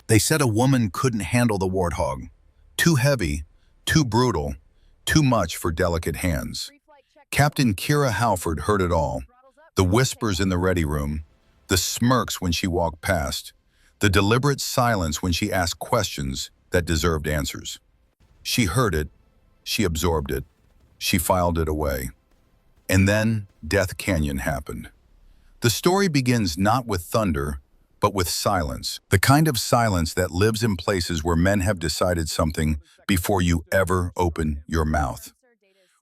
They said a woman couldn't handle the warthog. Too heavy, too brutal, too much for delicate hands. Captain Kira Halford heard it all. The whispers in the ready room, the smirks when she walked past, the deliberate silence when she asked questions that deserved answers. She heard it, she absorbed it, she filed it away. And then Death Canyon happened. The story begins not with thunder, but with silence. The kind of silence that lives in places where men have decided something before you ever open your mouth.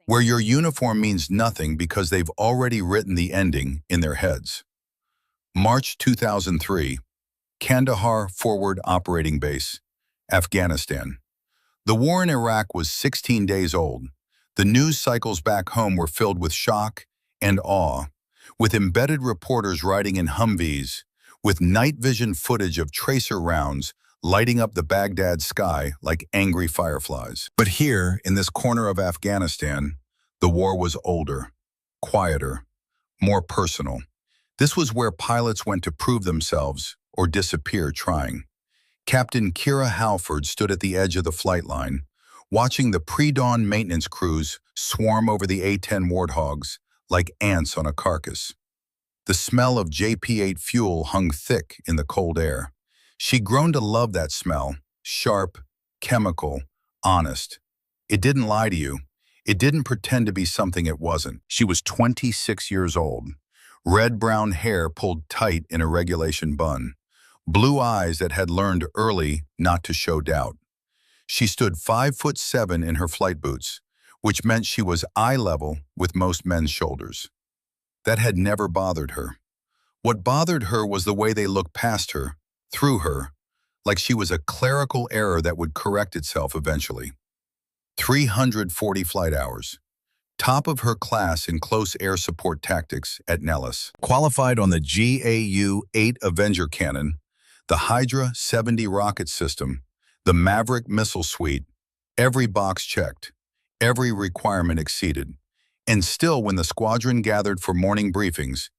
Where your uniform means nothing because they've already written the ending in their heads. March 2003, Kandahar Forward Operating Base, Afghanistan. The war in Iraq was 16 days old. The news cycles back home were filled with shock and awe, with embedded reporters riding in Humvees, with night vision footage of tracer rounds lighting up the Baghdad sky like angry fireflies. But here, in this corner of Afghanistan, the war was older, quieter, more personal. This was where pilots went to prove themselves or disappear trying. Captain Kira Halford stood at the edge of the flight line, watching the pre-dawn maintenance crews swarm over the A-10 Warthogs like ants on a carcass. The smell of JP-8 fuel hung thick in the cold air. She'd grown to love that smell, sharp, chemical, honest. It didn't lie to you. It didn't pretend to be something it wasn't. She was 26 years old. Red-brown hair pulled tight in a regulation bun. Blue eyes that had learned early not to show doubt. She stood 5'7" in her flight boots, which meant she was eye level with most men's shoulders. That had never bothered her. What bothered her was the way they looked past her, through her, like she was a clerical error that would correct itself eventually. 340 flight hours. Top of her class in close air support tactics at Nellis. Qualified on the GAU-8 Avenger cannon, the Hydra 70 rocket system, the Maverick missile suite, every box checked, every requirement exceeded. And still, when the squadron gathered for morning briefings,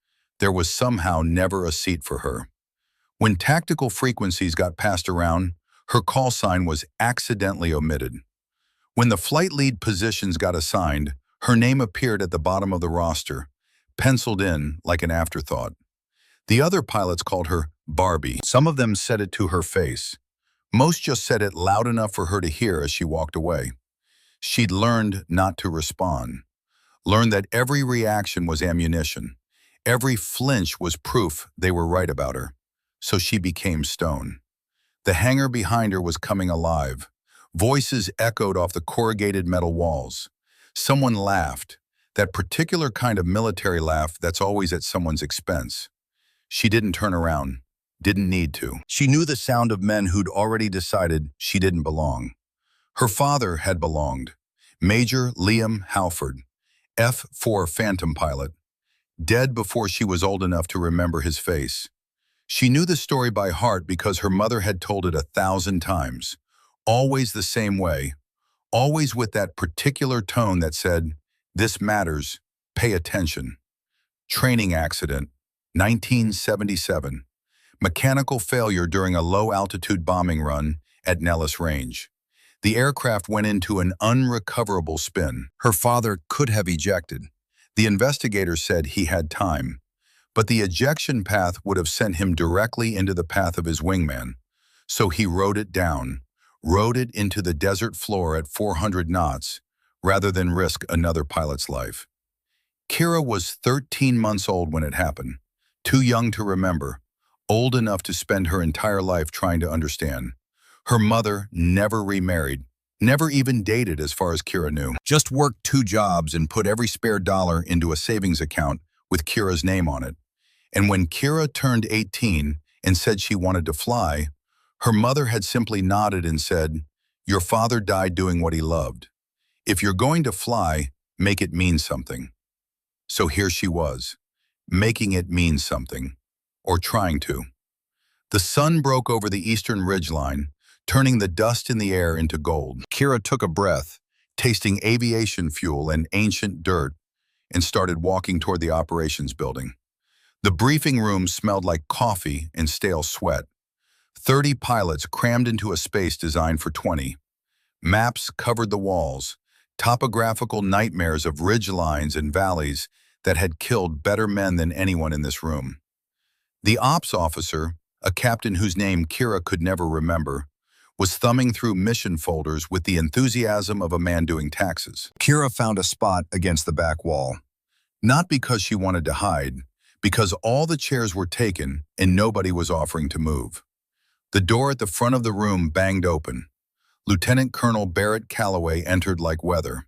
there was somehow never a seat for her. When tactical frequencies got passed around, her call sign was accidentally omitted. When the flight lead positions got assigned, her name appeared at the bottom of the roster, penciled in like an afterthought. The other pilots called her Barbie. Some of them said it to her face. Most just said it loud enough for her to hear as she walked away. She'd learned not to respond. Learned that every reaction was ammunition. Every flinch was proof they were right about her. So she became stone. The hangar behind her was coming alive. Voices echoed off the corrugated metal walls. Someone laughed, that particular kind of military laugh that's always at someone's expense. She didn't turn around, didn't need to. She knew the sound of men who'd already decided she didn't belong. Her father had belonged. Major Liam Halford, F-4 Phantom pilot, dead before she was old enough to remember his face. She knew the story by heart because her mother had told it 1,000 times, always the same way, always with that particular tone that said, "This matters, pay attention." Training accident, 1977. Mechanical failure during a low-altitude bombing run at Nellis Range. The aircraft went into an unrecoverable spin. Her father could have ejected. The investigators said he had time, but the ejection path would have sent him directly into the path of his wingman. So he rode it down, rode it into the desert floor at 400 knots, rather than risk another pilot's life. Kira was 13 months old when it happened, too young to remember, old enough to spend her entire life trying to understand. Her mother never remarried, never even dated as far as Kira knew. Just worked 2 jobs and put every spare dollar into a savings account with Kira's name on it. And when Kira turned 18 and said she wanted to fly, her mother had simply nodded and said, "Your father died doing what he loved. If you're going to fly, make it mean something." So here she was, making it mean something, or trying to. The sun broke over the eastern ridgeline, turning the dust in the air into gold. Kira took a breath, tasting aviation fuel and ancient dirt, and started walking toward the operations building. The briefing room smelled like coffee and stale sweat. 30 pilots crammed into a space designed for 20. Maps covered the walls, topographical nightmares of ridge lines and valleys that had killed better men than anyone in this room. The ops officer, a captain whose name Kira could never remember, was thumbing through mission folders with the enthusiasm of a man doing taxes. Kira found a spot against the back wall. Not because she wanted to hide, because all the chairs were taken and nobody was offering to move. The door at the front of the room banged open. Lieutenant Colonel Barrett Calloway entered like weather.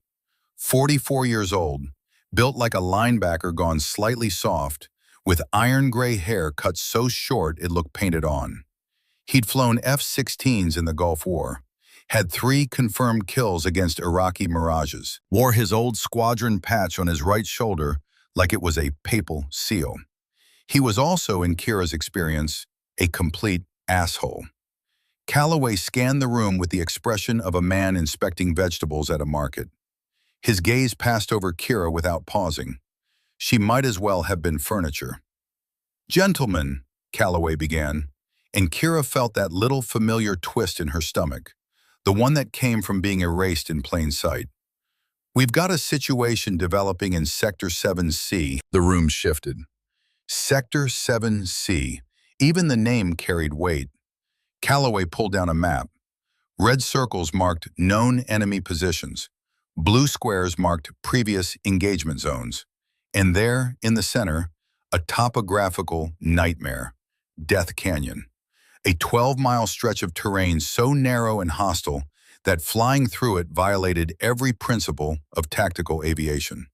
44 years old, built like a linebacker gone slightly soft, with iron gray hair cut so short it looked painted on. He'd flown F-16s in the Gulf War, had 3 confirmed kills against Iraqi Mirages, wore his old squadron patch on his right shoulder like it was a papal seal. He was also, in Kira's experience, a complete asshole. Calloway scanned the room with the expression of a man inspecting vegetables at a market. His gaze passed over Kira without pausing. She might as well have been furniture. "Gentlemen," Calloway began, and Kira felt that little familiar twist in her stomach, the one that came from being erased in plain sight. "We've got a situation developing in Sector 7C." The room shifted. Sector 7C. Even the name carried weight. Calloway pulled down a map. Red circles marked known enemy positions. Blue squares marked previous engagement zones. And there, in the center, a topographical nightmare, Death Canyon. A 12-mile stretch of terrain so narrow and hostile that flying through it violated every principle of tactical aviation.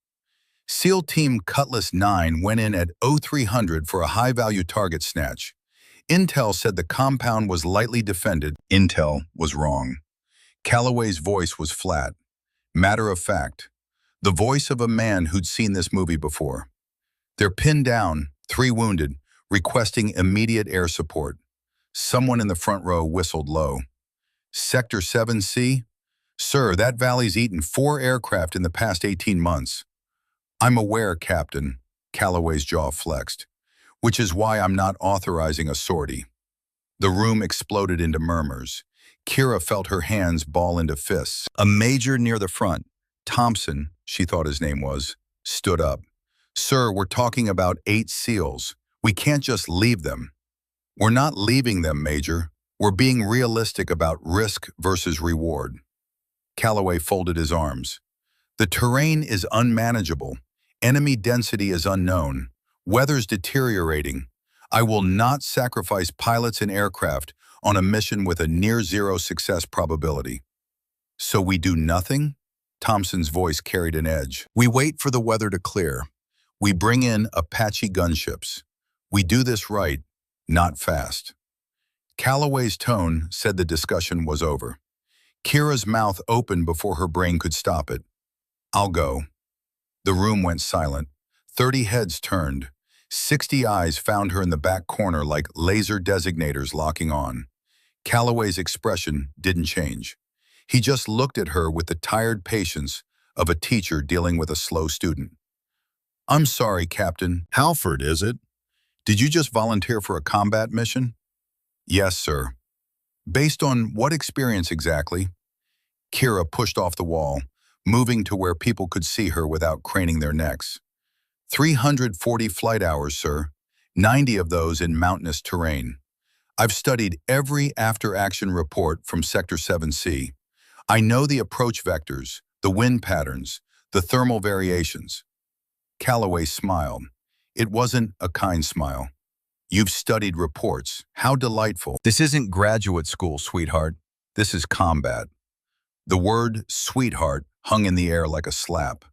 SEAL Team Cutlass 9 went in at 0300 for a high-value target snatch. Intel said the compound was lightly defended. Intel was wrong. Calloway's voice was flat, matter of fact, the voice of a man who'd seen this movie before. "They're pinned down, 3 wounded, requesting immediate air support." Someone in the front row whistled low. "Sector 7C? Sir, that valley's eaten 4 aircraft in the past 18 months. "I'm aware, Captain," Calloway's jaw flexed, "which is why I'm not authorizing a sortie." The room exploded into murmurs. Kira felt her hands ball into fists. A major near the front, Thompson, she thought his name was, stood up. "Sir, we're talking about 8 SEALs. We can't just leave them." "We're not leaving them, Major. We're being realistic about risk versus reward." Calloway folded his arms. "The terrain is unmanageable. Enemy density is unknown. Weather's deteriorating. I will not sacrifice pilots and aircraft on a mission with a near-zero success probability." "So we do nothing?" Thompson's voice carried an edge. "We wait for the weather to clear. We bring in Apache gunships. We do this right, not fast." Calloway's tone said the discussion was over. Kira's mouth opened before her brain could stop it. "I'll go." The room went silent. 30 heads turned. 60 eyes found her in the back corner like laser designators locking on. Calloway's expression didn't change. He just looked at her with the tired patience of a teacher dealing with a slow student. "I'm sorry, Captain." "Halford, is it? Did you just volunteer for a combat mission?" "Yes, sir." "Based on what experience exactly?" Kira pushed off the wall, moving to where people could see her without craning their necks. 340 flight hours, sir. 90 of those in mountainous terrain. I've studied every after-action report from Sector 7C. I know the approach vectors, the wind patterns, the thermal variations. Calloway smiled. It wasn't a kind smile. "You've studied reports. How delightful." "This isn't graduate school, sweetheart. This is combat." The word sweetheart hung in the air like a slap.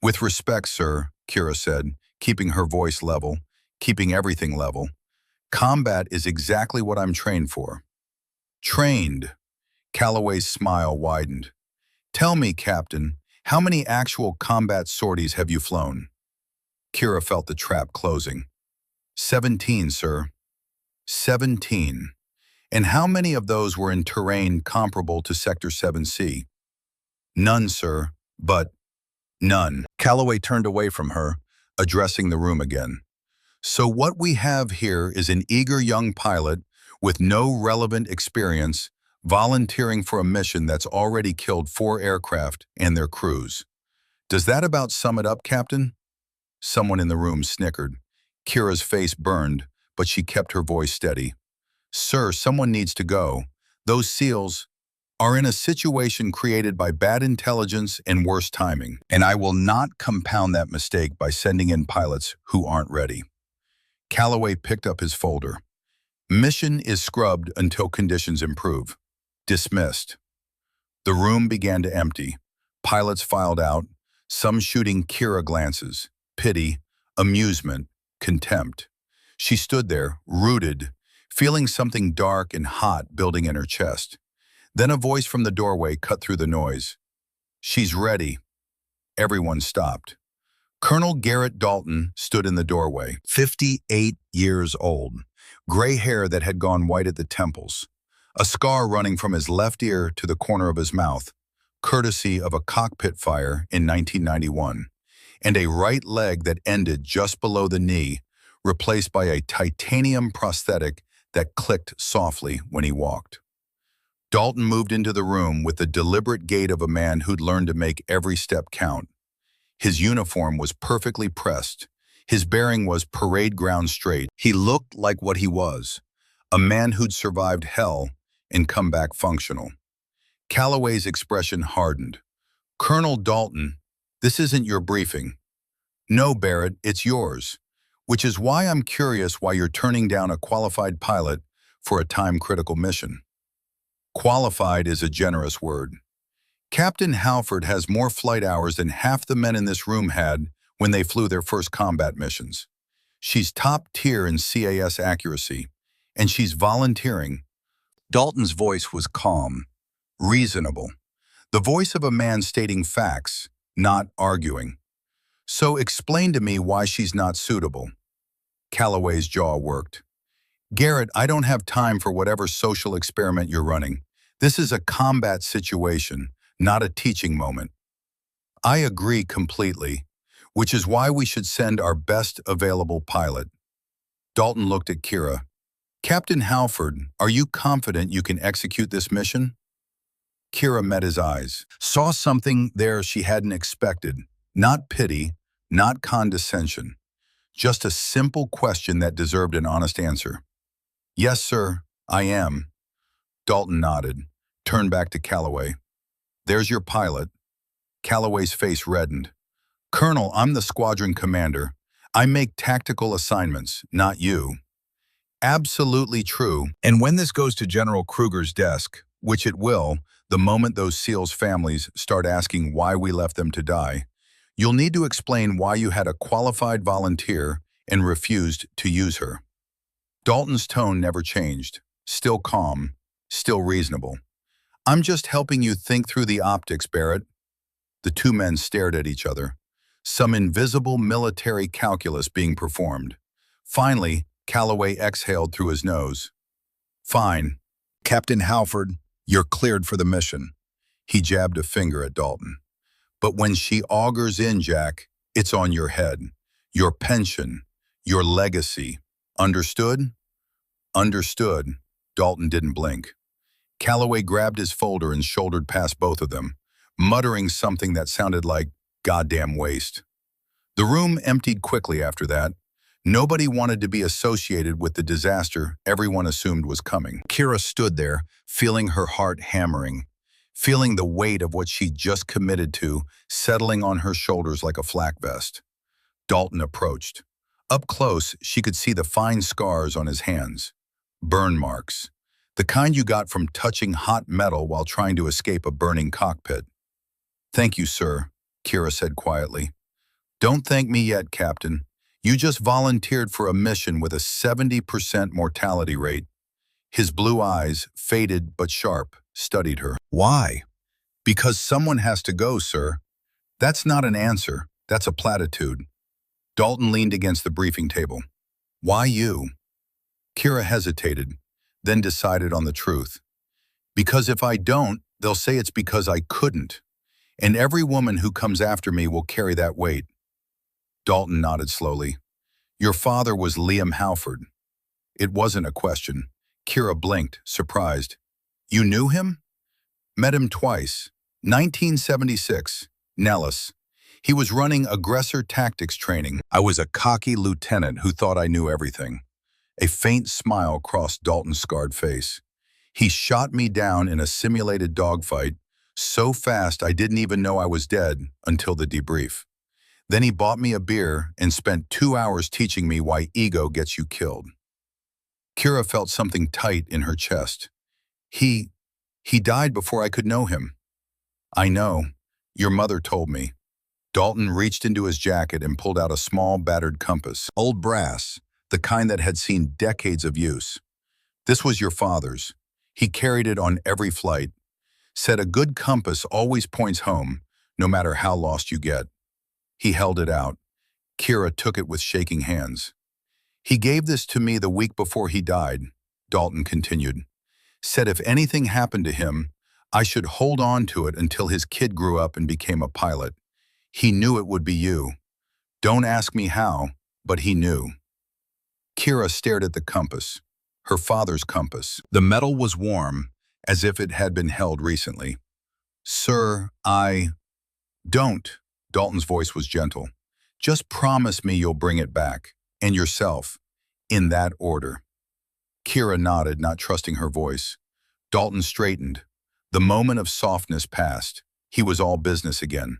"With respect, sir," Kira said, keeping her voice level, keeping everything level. "Combat is exactly what I'm trained for." "Trained?" Calloway's smile widened. "Tell me, Captain, how many actual combat sorties have you flown?" Kira felt the trap closing. 17, sir." 17. "And how many of those were in terrain comparable to Sector 7C?" "None, sir, but none." Calloway turned away from her, addressing the room again. "So what we have here is an eager young pilot with no relevant experience, volunteering for a mission that's already killed 4 aircraft and their crews. Does that about sum it up, Captain? Someone in the room snickered. Kira's face burned, but she kept her voice steady. Sir, someone needs to go. Those SEALs are in a situation created by bad intelligence and worse timing, and I will not compound that mistake by sending in pilots who aren't ready. Calloway picked up his folder. Mission is scrubbed until conditions improve. Dismissed. The room began to empty. Pilots filed out, some shooting Kira glances, pity, amusement, contempt. She stood there, rooted, feeling something dark and hot building in her chest. Then a voice from the doorway cut through the noise. She's ready. Everyone stopped. Colonel Garrett Dalton stood in the doorway, 58 years old, gray hair that had gone white at the temples, a scar running from his left ear to the corner of his mouth, courtesy of a cockpit fire in 1991, and a right leg that ended just below the knee, replaced by a titanium prosthetic that clicked softly when he walked. Dalton moved into the room with the deliberate gait of a man who'd learned to make every step count. His uniform was perfectly pressed. His bearing was parade ground straight. He looked like what he was, a man who'd survived hell and come back functional. Calloway's expression hardened. Colonel Dalton, this isn't your briefing. No, Barrett, it's yours, which is why I'm curious why you're turning down a qualified pilot for a time-critical mission. Qualified is a generous word. Captain Halford has more flight hours than half the men in this room had when they flew their first combat missions. She's top tier in CAS accuracy, and she's volunteering. Dalton's voice was calm, reasonable, the voice of a man stating facts, not arguing. So explain to me why she's not suitable. Calloway's jaw worked. Garrett, I don't have time for whatever social experiment you're running. This is a combat situation, not a teaching moment. I agree completely, which is why we should send our best available pilot. Dalton looked at Kira. Captain Halford, are you confident you can execute this mission? Kira met his eyes, saw something there she hadn't expected. Not pity, not condescension. Just a simple question that deserved an honest answer. Yes, sir, I am. Dalton nodded, turned back to Calloway. There's your pilot. Calloway's face reddened. Colonel, I'm the squadron commander. I make tactical assignments, not you. Absolutely true. And when this goes to General Kruger's desk, which it will, the moment those SEALs' families start asking why we left them to die, you'll need to explain why you had a qualified volunteer and refused to use her. Dalton's tone never changed, still calm, still reasonable. I'm just helping you think through the optics, Barrett. The two men stared at each other, some invisible military calculus being performed. Finally, Calloway exhaled through his nose. Fine. Captain Halford, you're cleared for the mission. He jabbed a finger at Dalton. But when she augers in, Jack, it's on your head, your pension, your legacy. Understood? Understood. Dalton didn't blink. Calloway grabbed his folder and shouldered past both of them, muttering something that sounded like goddamn waste. The room emptied quickly after that. Nobody wanted to be associated with the disaster everyone assumed was coming. Kira stood there, feeling her heart hammering, feeling the weight of what she'd just committed to settling on her shoulders like a flak vest. Dalton approached. Up close, she could see the fine scars on his hands. Burn marks. The kind you got from touching hot metal while trying to escape a burning cockpit. Thank you, sir, Kira said quietly. Don't thank me yet, Captain. You just volunteered for a mission with a 70% mortality rate. His blue eyes, faded but sharp, studied her. Why? Because someone has to go, sir. That's not an answer. That's a platitude. Dalton leaned against the briefing table. Why you? Kira hesitated, then decided on the truth. Because if I don't, they'll say it's because I couldn't. And every woman who comes after me will carry that weight. Dalton nodded slowly. Your father was Liam Halford. It wasn't a question. Kira blinked, surprised. You knew him? Met him twice. 1976, Nellis. He was running aggressor tactics training. I was a cocky lieutenant who thought I knew everything. A faint smile crossed Dalton's scarred face. He shot me down in a simulated dogfight, so fast I didn't even know I was dead until the debrief. Then he bought me a beer and spent 2 hours teaching me why ego gets you killed. Kira felt something tight in her chest. He died before I could know him. I know. Your mother told me. Dalton reached into his jacket and pulled out a small, battered compass. Old brass, the kind that had seen decades of use. This was your father's. He carried it on every flight. Said a good compass always points home, no matter how lost you get. He held it out. Kira took it with shaking hands. He gave this to me the week before he died, Dalton continued. Said if anything happened to him, I should hold on to it until his kid grew up and became a pilot. He knew it would be you. Don't ask me how, but he knew. Kira stared at the compass, her father's compass. The metal was warm, as if it had been held recently. Sir, Don't. Dalton's voice was gentle. Just promise me you'll bring it back, and yourself, in that order. Kira nodded, not trusting her voice. Dalton straightened. The moment of softness passed. He was all business again.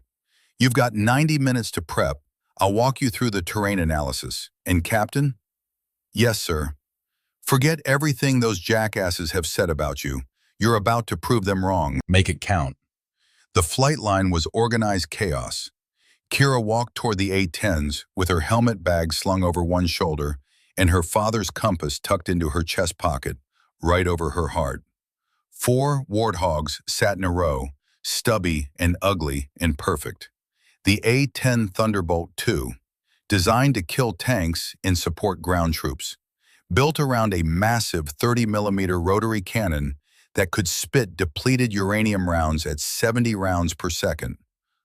You've got 90 minutes to prep. I'll walk you through the terrain analysis. And Captain? Yes, sir. Forget everything those jackasses have said about you. You're about to prove them wrong. Make it count. The flight line was organized chaos. Kira walked toward the A-10s with her helmet bag slung over one shoulder and her father's compass tucked into her chest pocket, right over her heart. 4 warthogs sat in a row, stubby and ugly and perfect. The A-10 Thunderbolt II, designed to kill tanks and support ground troops, built around a massive 30mm rotary cannon that could spit depleted uranium rounds at 70 rounds per second.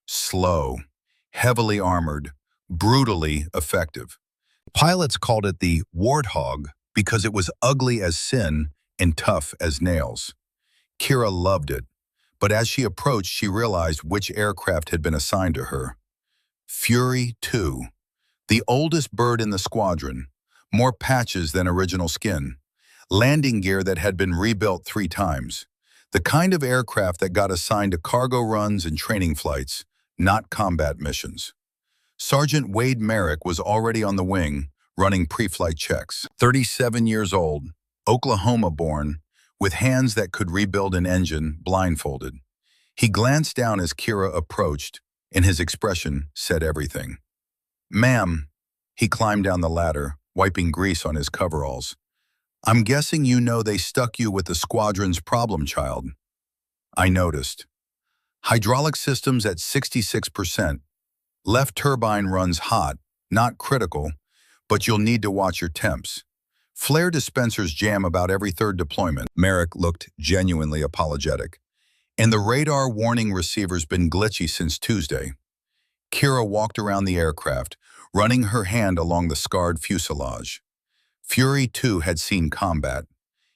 Slow, heavily armored, brutally effective. Pilots called it the Warthog because it was ugly as sin and tough as nails. Kira loved it, but as she approached, she realized which aircraft had been assigned to her. Fury 2, the oldest bird in the squadron, more patches than original skin, landing gear that had been rebuilt 3 times, the kind of aircraft that got assigned to cargo runs and training flights, not combat missions. Sergeant Wade Merrick was already on the wing, running pre-flight checks. 37 years old, Oklahoma-born, with hands that could rebuild an engine, blindfolded. He glanced down as Kira approached, and his expression said everything. Ma'am, he climbed down the ladder, wiping grease on his coveralls. I'm guessing you know they stuck you with the squadron's problem child. I noticed. Hydraulic systems at 66%. Left turbine runs hot, not critical, but you'll need to watch your temps. Flare dispensers jam about every 3rd deployment. Merrick looked genuinely apologetic. And the radar warning receiver's been glitchy since Tuesday. Kira walked around the aircraft, running her hand along the scarred fuselage. Fury 2 had seen combat,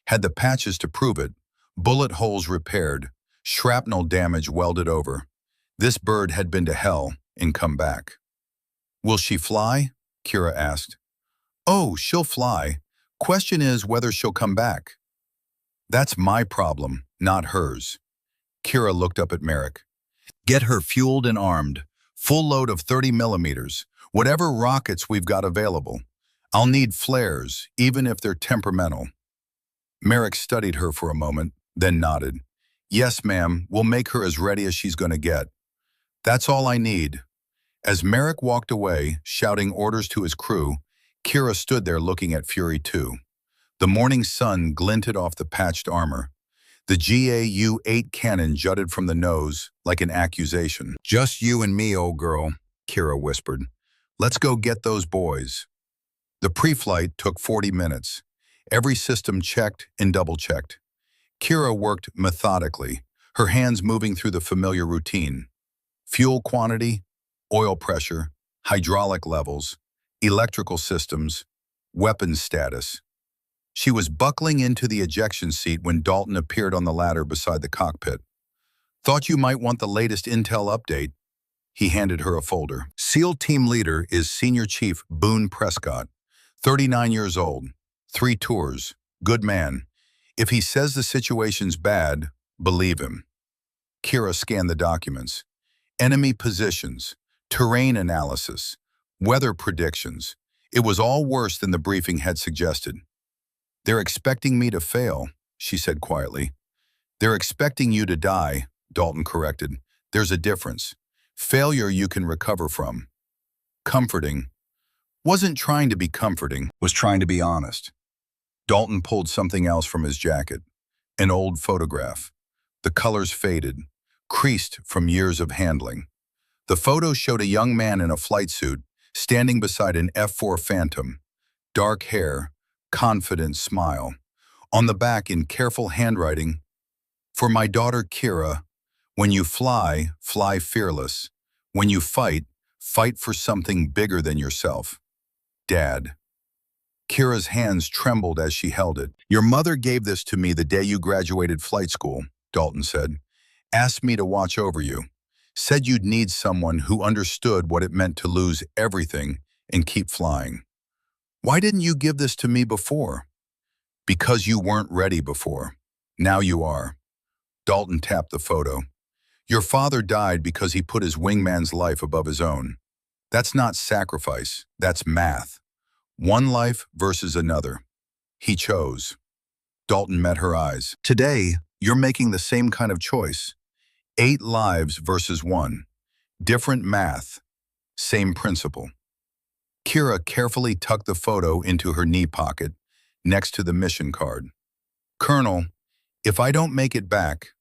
had the patches to prove it, bullet holes repaired, shrapnel damage welded over. This bird had been to hell and come back. Will she fly? Kira asked. Oh, she'll fly. Question is whether she'll come back. That's my problem, not hers. Kira looked up at Merrick. Get her fueled and armed. Full load of 30mm, whatever rockets we've got available. I'll need flares, even if they're temperamental. Merrick studied her for a moment, then nodded. Yes, ma'am, we'll make her as ready as she's going to get. That's all I need. As Merrick walked away, shouting orders to his crew, Kira stood there looking at Fury 2. The morning sun glinted off the patched armor. The GAU-8 cannon jutted from the nose like an accusation. Just you and me, old girl, Kira whispered. Let's go get those boys. The pre-flight took 40 minutes. Every system checked and double-checked. Kira worked methodically, her hands moving through the familiar routine. Fuel quantity, oil pressure, hydraulic levels, electrical systems, weapons status. She was buckling into the ejection seat when Dalton appeared on the ladder beside the cockpit. Thought you might want the latest intel update. He handed her a folder. SEAL team leader is Senior Chief Boone Prescott, 39 years old, 3 tours, good man. If he says the situation's bad, believe him. Kira scanned the documents. Enemy positions, terrain analysis, weather predictions. It was all worse than the briefing had suggested. They're expecting me to fail, she said quietly. They're expecting you to die, Dalton corrected. There's a difference. Failure you can recover from. Comforting. Wasn't trying to be comforting, was trying to be honest. Dalton pulled something else from his jacket. An old photograph. The colors faded, creased from years of handling. The photo showed a young man in a flight suit standing beside an F-4 Phantom. Dark hair, confident smile. On the back in careful handwriting, "For my daughter Kira, when you fly, fly fearless. When you fight, fight for something bigger than yourself. Dad." Kira's hands trembled as she held it. "Your mother gave this to me the day you graduated flight school," Dalton said. "Asked me to watch over you. Said you'd need someone who understood what it meant to lose everything and keep flying. Why didn't you give this to me before?" "Because you weren't ready before. Now you are." Dalton tapped the photo. "Your father died because he put his wingman's life above his own. That's not sacrifice, that's math. One life versus another. He chose." Dalton met her eyes. "Today, you're making the same kind of choice. 8 lives versus 1. Different math, same principle." Kira carefully tucked the photo into her knee pocket, next to the mission card. "Colonel, if I don't make it back,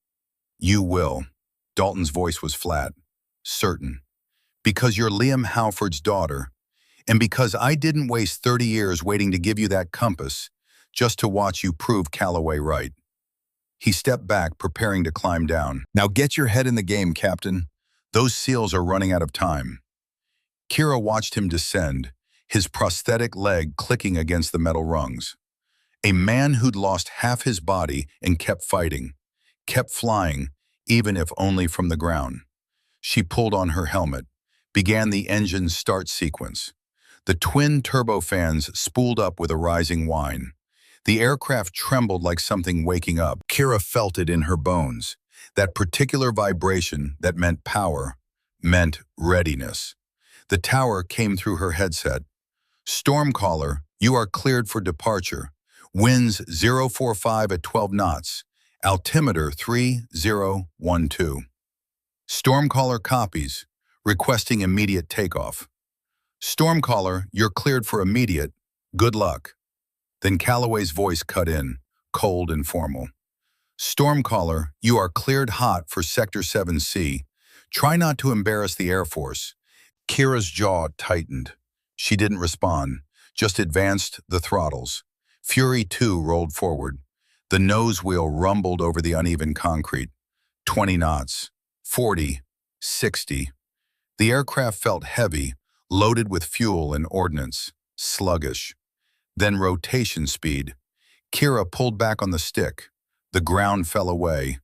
you will." Dalton's voice was flat, certain. "Because you're Liam Halford's daughter, and because I didn't waste 30 years waiting to give you that compass just to watch you prove Calloway right." He stepped back, preparing to climb down. "Now get your head in the game, Captain. Those SEALs are running out of time." Kira watched him descend, his prosthetic leg clicking against the metal rungs. A man who'd lost half his body and kept fighting, kept flying, even if only from the ground. She pulled on her helmet, began the engine's start sequence. The twin turbofans spooled up with a rising whine. The aircraft trembled like something waking up. Kira felt it in her bones. That particular vibration that meant power, meant readiness. The tower came through her headset. "Stormcaller, you are cleared for departure. Winds 045 at 12 knots. Altimeter 3012. Stormcaller copies, requesting immediate takeoff." "Stormcaller, you're cleared for immediate. Good luck." Then Calloway's voice cut in, cold and formal. "Stormcaller, you are cleared hot for Sector 7C. Try not to embarrass the Air Force." Kira's jaw tightened. She didn't respond, just advanced the throttles. Fury 2 rolled forward. The nose wheel rumbled over the uneven concrete. 20 knots, 40, 60. The aircraft felt heavy, loaded with fuel and ordnance, sluggish. Then rotation speed. Kira pulled back on the stick. The ground fell away.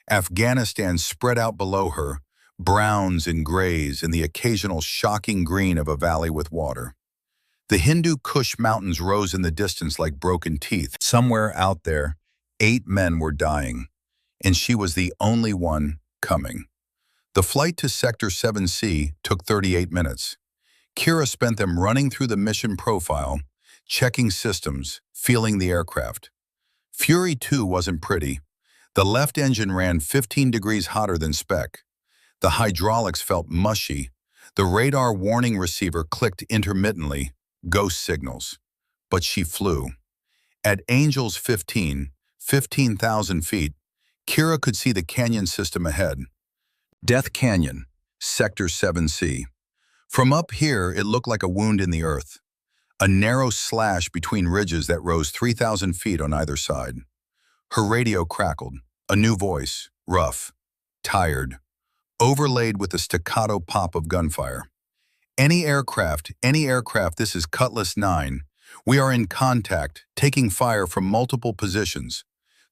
Afghanistan spread out below her, browns and grays and the occasional shocking green of a valley with water. The Hindu Kush mountains rose in the distance like broken teeth. Somewhere out there, 8 men were dying, and she was the only one coming. The flight to Sector 7C took 38 minutes. Kira spent them running through the mission profile, checking systems, feeling the aircraft. Fury 2 wasn't pretty. The left engine ran 15 degrees hotter than spec. The hydraulics felt mushy. The radar warning receiver clicked intermittently, ghost signals. But she flew. At Angels 15, 15,000 feet, Kira could see the canyon system ahead. Death Canyon, Sector 7C. From up here, it looked like a wound in the earth. A narrow slash between ridges that rose 3,000 feet on either side. Her radio crackled. A new voice, rough, tired, overlaid with the staccato pop of gunfire. Any aircraft, this is Cutlass 9. We are in contact, taking fire from multiple positions.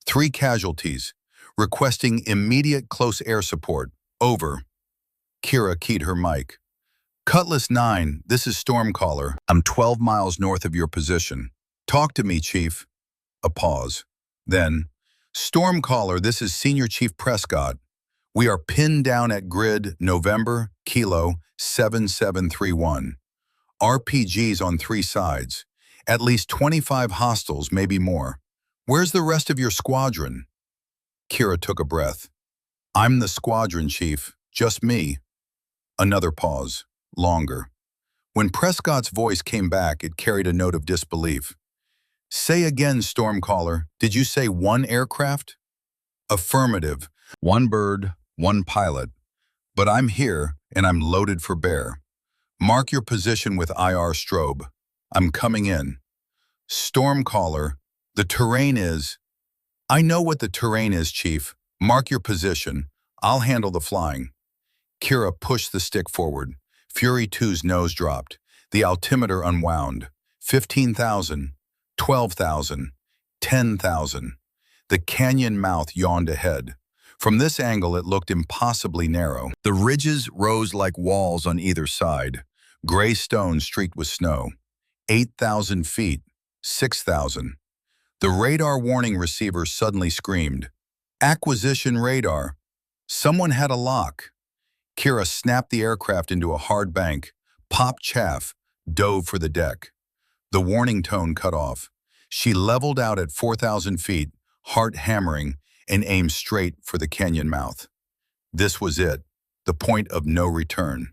3 casualties. Requesting immediate close air support. Over. Kira keyed her mic. Cutlass 9, this is Stormcaller. I'm 12 miles north of your position. Talk to me, Chief. A pause. Then, Stormcaller, this is Senior Chief Prescott. We are pinned down at grid November, Kilo 7731. RPGs on 3 sides. At least 25 hostiles, maybe more. Where's the rest of your squadron? Kira took a breath. I'm the squadron, Chief. Just me. Another pause. Longer. When Prescott's voice came back, it carried a note of disbelief. Say again, Stormcaller. Did you say 1 aircraft? Affirmative. 1 bird, 1 pilot. But I'm here, and I'm loaded for bear. Mark your position with IR strobe. I'm coming in. Stormcaller, the terrain is... I know what the terrain is, Chief. Mark your position. I'll handle the flying. Kira pushed the stick forward. Fury 2's nose dropped. The altimeter unwound. 15,000, 12,000, 10,000. The canyon mouth yawned ahead. From this angle, it looked impossibly narrow. The ridges rose like walls on either side. Gray stone streaked with snow. 8,000 feet, 6,000. The radar warning receiver suddenly screamed, Acquisition radar. Someone had a lock. Kira snapped the aircraft into a hard bank, popped chaff, dove for the deck. The warning tone cut off. She leveled out at 4,000 feet, heart hammering, and aimed straight for the canyon mouth. This was it, the point of no return.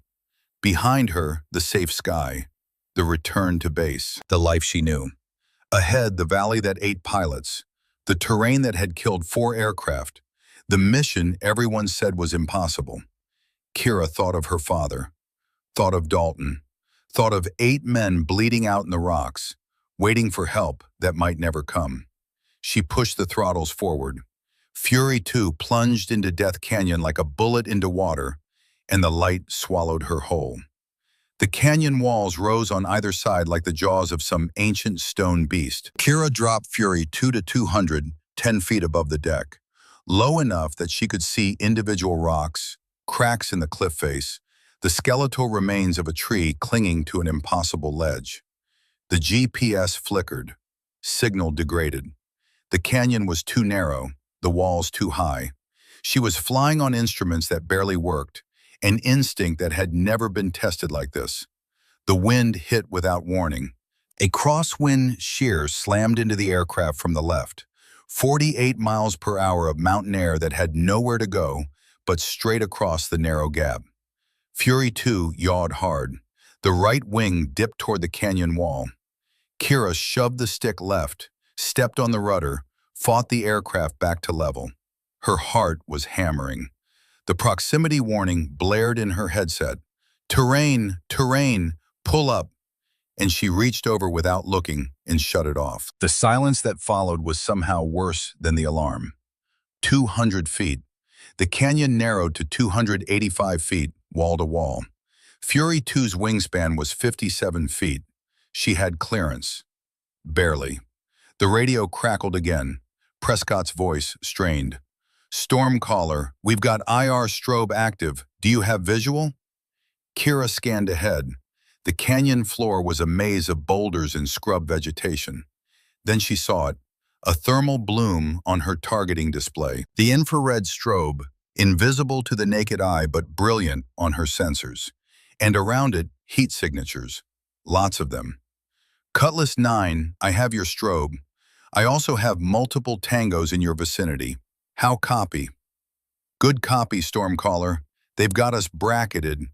Behind her, the safe sky, the return to base, the life she knew. Ahead, the valley that ate pilots, the terrain that had killed 4 aircraft, the mission everyone said was impossible. Kira thought of her father, thought of Dalton, thought of 8 men bleeding out in the rocks, waiting for help that might never come. She pushed the throttles forward. Fury 2 plunged into Death Canyon like a bullet into water, and the light swallowed her whole. The canyon walls rose on either side like the jaws of some ancient stone beast. Kira dropped Fury 2 to 200, 10 feet above the deck, low enough that she could see individual rocks, cracks in the cliff face, the skeletal remains of a tree clinging to an impossible ledge. The GPS flickered. Signal degraded. The canyon was too narrow, the walls too high. She was flying on instruments that barely worked, an instinct that had never been tested like this. The wind hit without warning. A crosswind shear slammed into the aircraft from the left. 48 miles per hour of mountain air that had nowhere to go but straight across the narrow gap. Fury 2 yawed hard. The right wing dipped toward the canyon wall. Kira shoved the stick left, stepped on the rudder, fought the aircraft back to level. Her heart was hammering. The proximity warning blared in her headset. Terrain, terrain, pull up. And she reached over without looking and shut it off. The silence that followed was somehow worse than the alarm. 200 feet. The canyon narrowed to 285 feet, wall to wall. Fury 2's wingspan was 57 feet. She had clearance. Barely. The radio crackled again. Prescott's voice strained. Stormcaller, we've got IR strobe active. Do you have visual? Kira scanned ahead. The canyon floor was a maze of boulders and scrub vegetation. Then she saw it. A thermal bloom on her targeting display. The infrared strobe, invisible to the naked eye but brilliant on her sensors. And around it, heat signatures. Lots of them. Cutlass 9, I have your strobe. I also have multiple tangos in your vicinity. How copy? Good copy, Stormcaller. They've got us bracketed.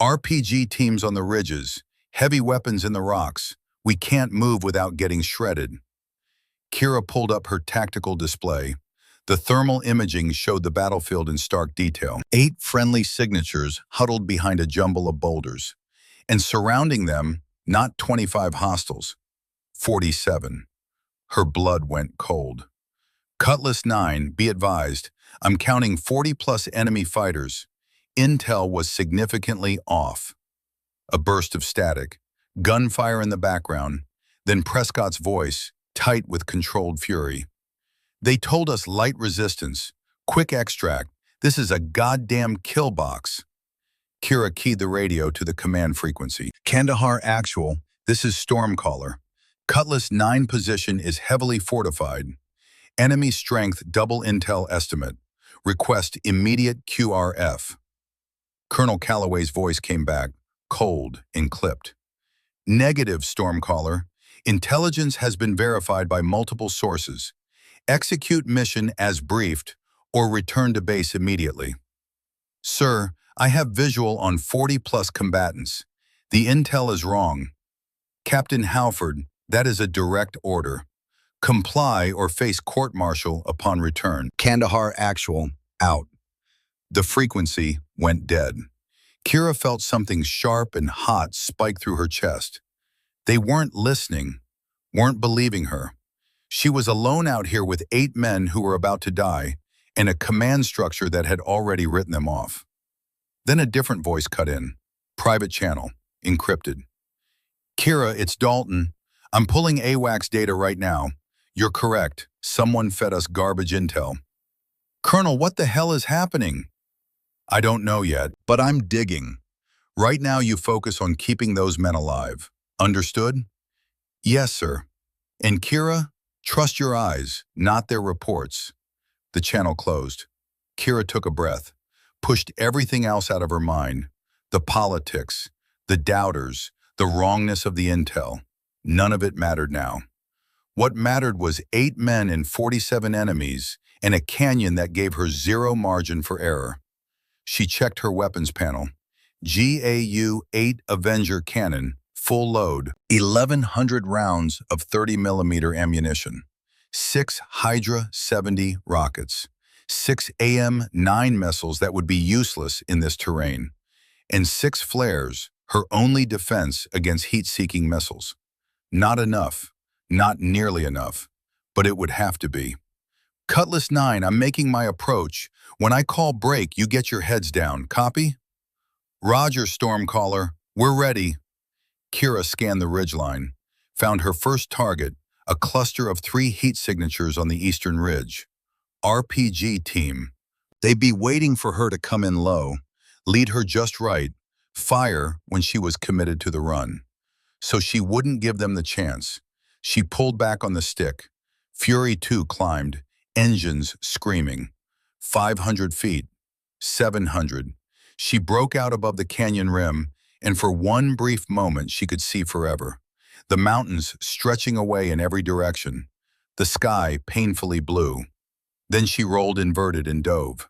RPG teams on the ridges. Heavy weapons in the rocks. We can't move without getting shredded. Kira pulled up her tactical display. The thermal imaging showed the battlefield in stark detail. 8 friendly signatures huddled behind a jumble of boulders. And surrounding them, not 25 hostiles, 47. Her blood went cold. Cutlass 9, be advised, I'm counting 40-plus enemy fighters. Intel was significantly off. A burst of static. Gunfire in the background. Then Prescott's voice, tight with controlled fury. They told us light resistance, quick extract. This is a goddamn kill box. Kira keyed the radio to the command frequency. Kandahar Actual, this is Stormcaller. Cutlass 9 position is heavily fortified. Enemy strength double intel estimate. Request immediate QRF. Colonel Calloway's voice came back, cold and clipped. Negative, Stormcaller. Intelligence has been verified by multiple sources. Execute mission as briefed or return to base immediately. Sir, I have visual on 40+ combatants. The intel is wrong. Captain Halford, that is a direct order. Comply or face court-martial upon return. Kandahar Actual, out. The frequency went dead. Kira felt something sharp and hot spike through her chest. They weren't listening, weren't believing her. She was alone out here with 8 men who were about to die and a command structure that had already written them off. Then a different voice cut in. Private channel, encrypted. Kira, it's Dalton. I'm pulling AWACS data right now. You're correct. Someone fed us garbage intel. Colonel, what the hell is happening? I don't know yet, but I'm digging. Right now you focus on keeping those men alive. Understood? Yes, sir. And Kira, trust your eyes, not their reports. The channel closed. Kira took a breath, pushed everything else out of her mind. The politics, the doubters, the wrongness of the intel. None of it mattered now. What mattered was 8 men and 47 enemies and a canyon that gave her zero margin for error. She checked her weapons panel. GAU-8 Avenger cannon, full load, 1,100 rounds of 30mm ammunition, 6 Hydra 70 rockets, 6 AM-9 missiles that would be useless in this terrain, and 6 flares, her only defense against heat-seeking missiles. Not enough, not nearly enough, but it would have to be. Cutlass 9, I'm making my approach. When I call break, you get your heads down. Copy? Roger, Stormcaller. We're ready. Kira scanned the ridgeline, found her first target, a cluster of 3 heat signatures on the eastern ridge. RPG team. They'd be waiting for her to come in low, lead her just right, fire when she was committed to the run. So she wouldn't give them the chance. She pulled back on the stick. Fury 2 climbed, engines screaming. 500 feet, 700. She broke out above the canyon rim, and for one brief moment she could see forever. The mountains stretching away in every direction. The sky painfully blue. Then she rolled inverted and dove.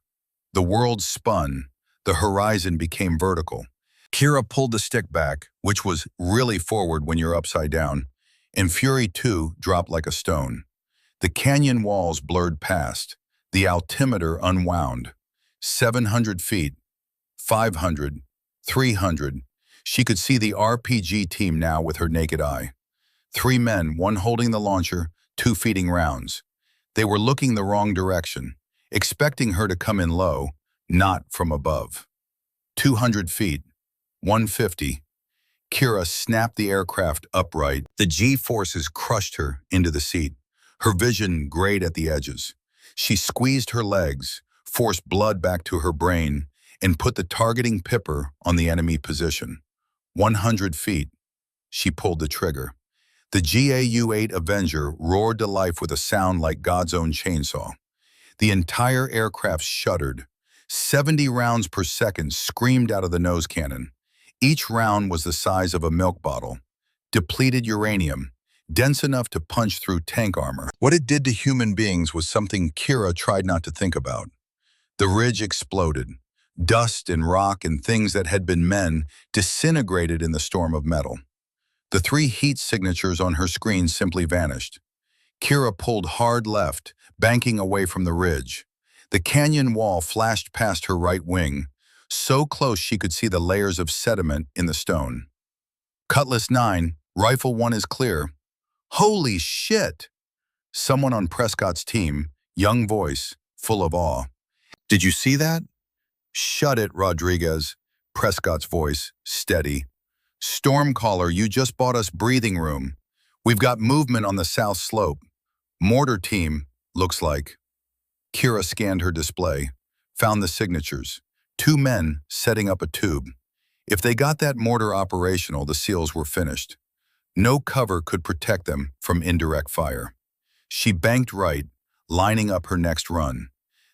The world spun. The horizon became vertical. Kira pulled the stick back, which was really forward when you're upside down, and Fury 2 dropped like a stone. The canyon walls blurred past. The altimeter unwound. 700 feet, 500, 300. She could see the RPG team now with her naked eye. 3 men, 1 holding the launcher, 2 feeding rounds. They were looking the wrong direction, expecting her to come in low, not from above. 200 feet, 150. Kira snapped the aircraft upright. The G-forces crushed her into the seat. Her vision grayed at the edges. She squeezed her legs, forced blood back to her brain, and put the targeting pipper on the enemy position. 100 feet. She pulled the trigger. The GAU-8 Avenger roared to life with a sound like God's own chainsaw. The entire aircraft shuddered. 70 rounds per second screamed out of the nose cannon. Each round was the size of a milk bottle. Depleted uranium, dense enough to punch through tank armor. What it did to human beings was something Kira tried not to think about. The ridge exploded. Dust and rock and things that had been men disintegrated in the storm of metal. The 3 heat signatures on her screen simply vanished. Kira pulled hard left, banking away from the ridge. The canyon wall flashed past her right wing, so close she could see the layers of sediment in the stone. Cutlass 9, Rifle 1 is clear. Holy shit! Someone on Prescott's team, young voice, full of awe. Did you see that? Shut it, Rodriguez. Prescott's voice, steady. Stormcaller, you just bought us breathing room. We've got movement on the south slope. Mortar team, looks like. Kira scanned her display, found the signatures. 2 men setting up a tube. If they got that mortar operational, the SEALs were finished. No cover could protect them from indirect fire. She banked right, lining up her next run.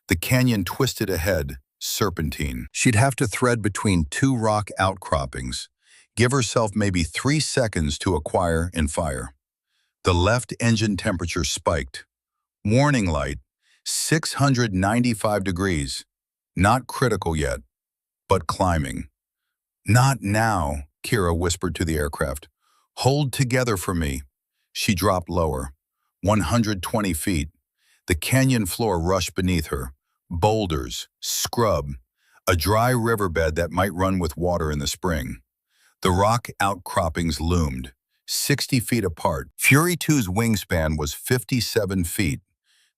The canyon twisted ahead, serpentine. She'd have to thread between 2 rock outcroppings, give herself maybe 3 seconds to acquire and fire. The left engine temperature spiked. Warning light, 695 degrees. Not critical yet, but climbing. Not now, Kira whispered to the aircraft. Hold together for me. She dropped lower. 120 feet. The canyon floor rushed beneath her. Boulders, scrub, a dry riverbed that might run with water in the spring. The rock outcroppings loomed, 60 feet apart. Fury 2's wingspan was 57 feet,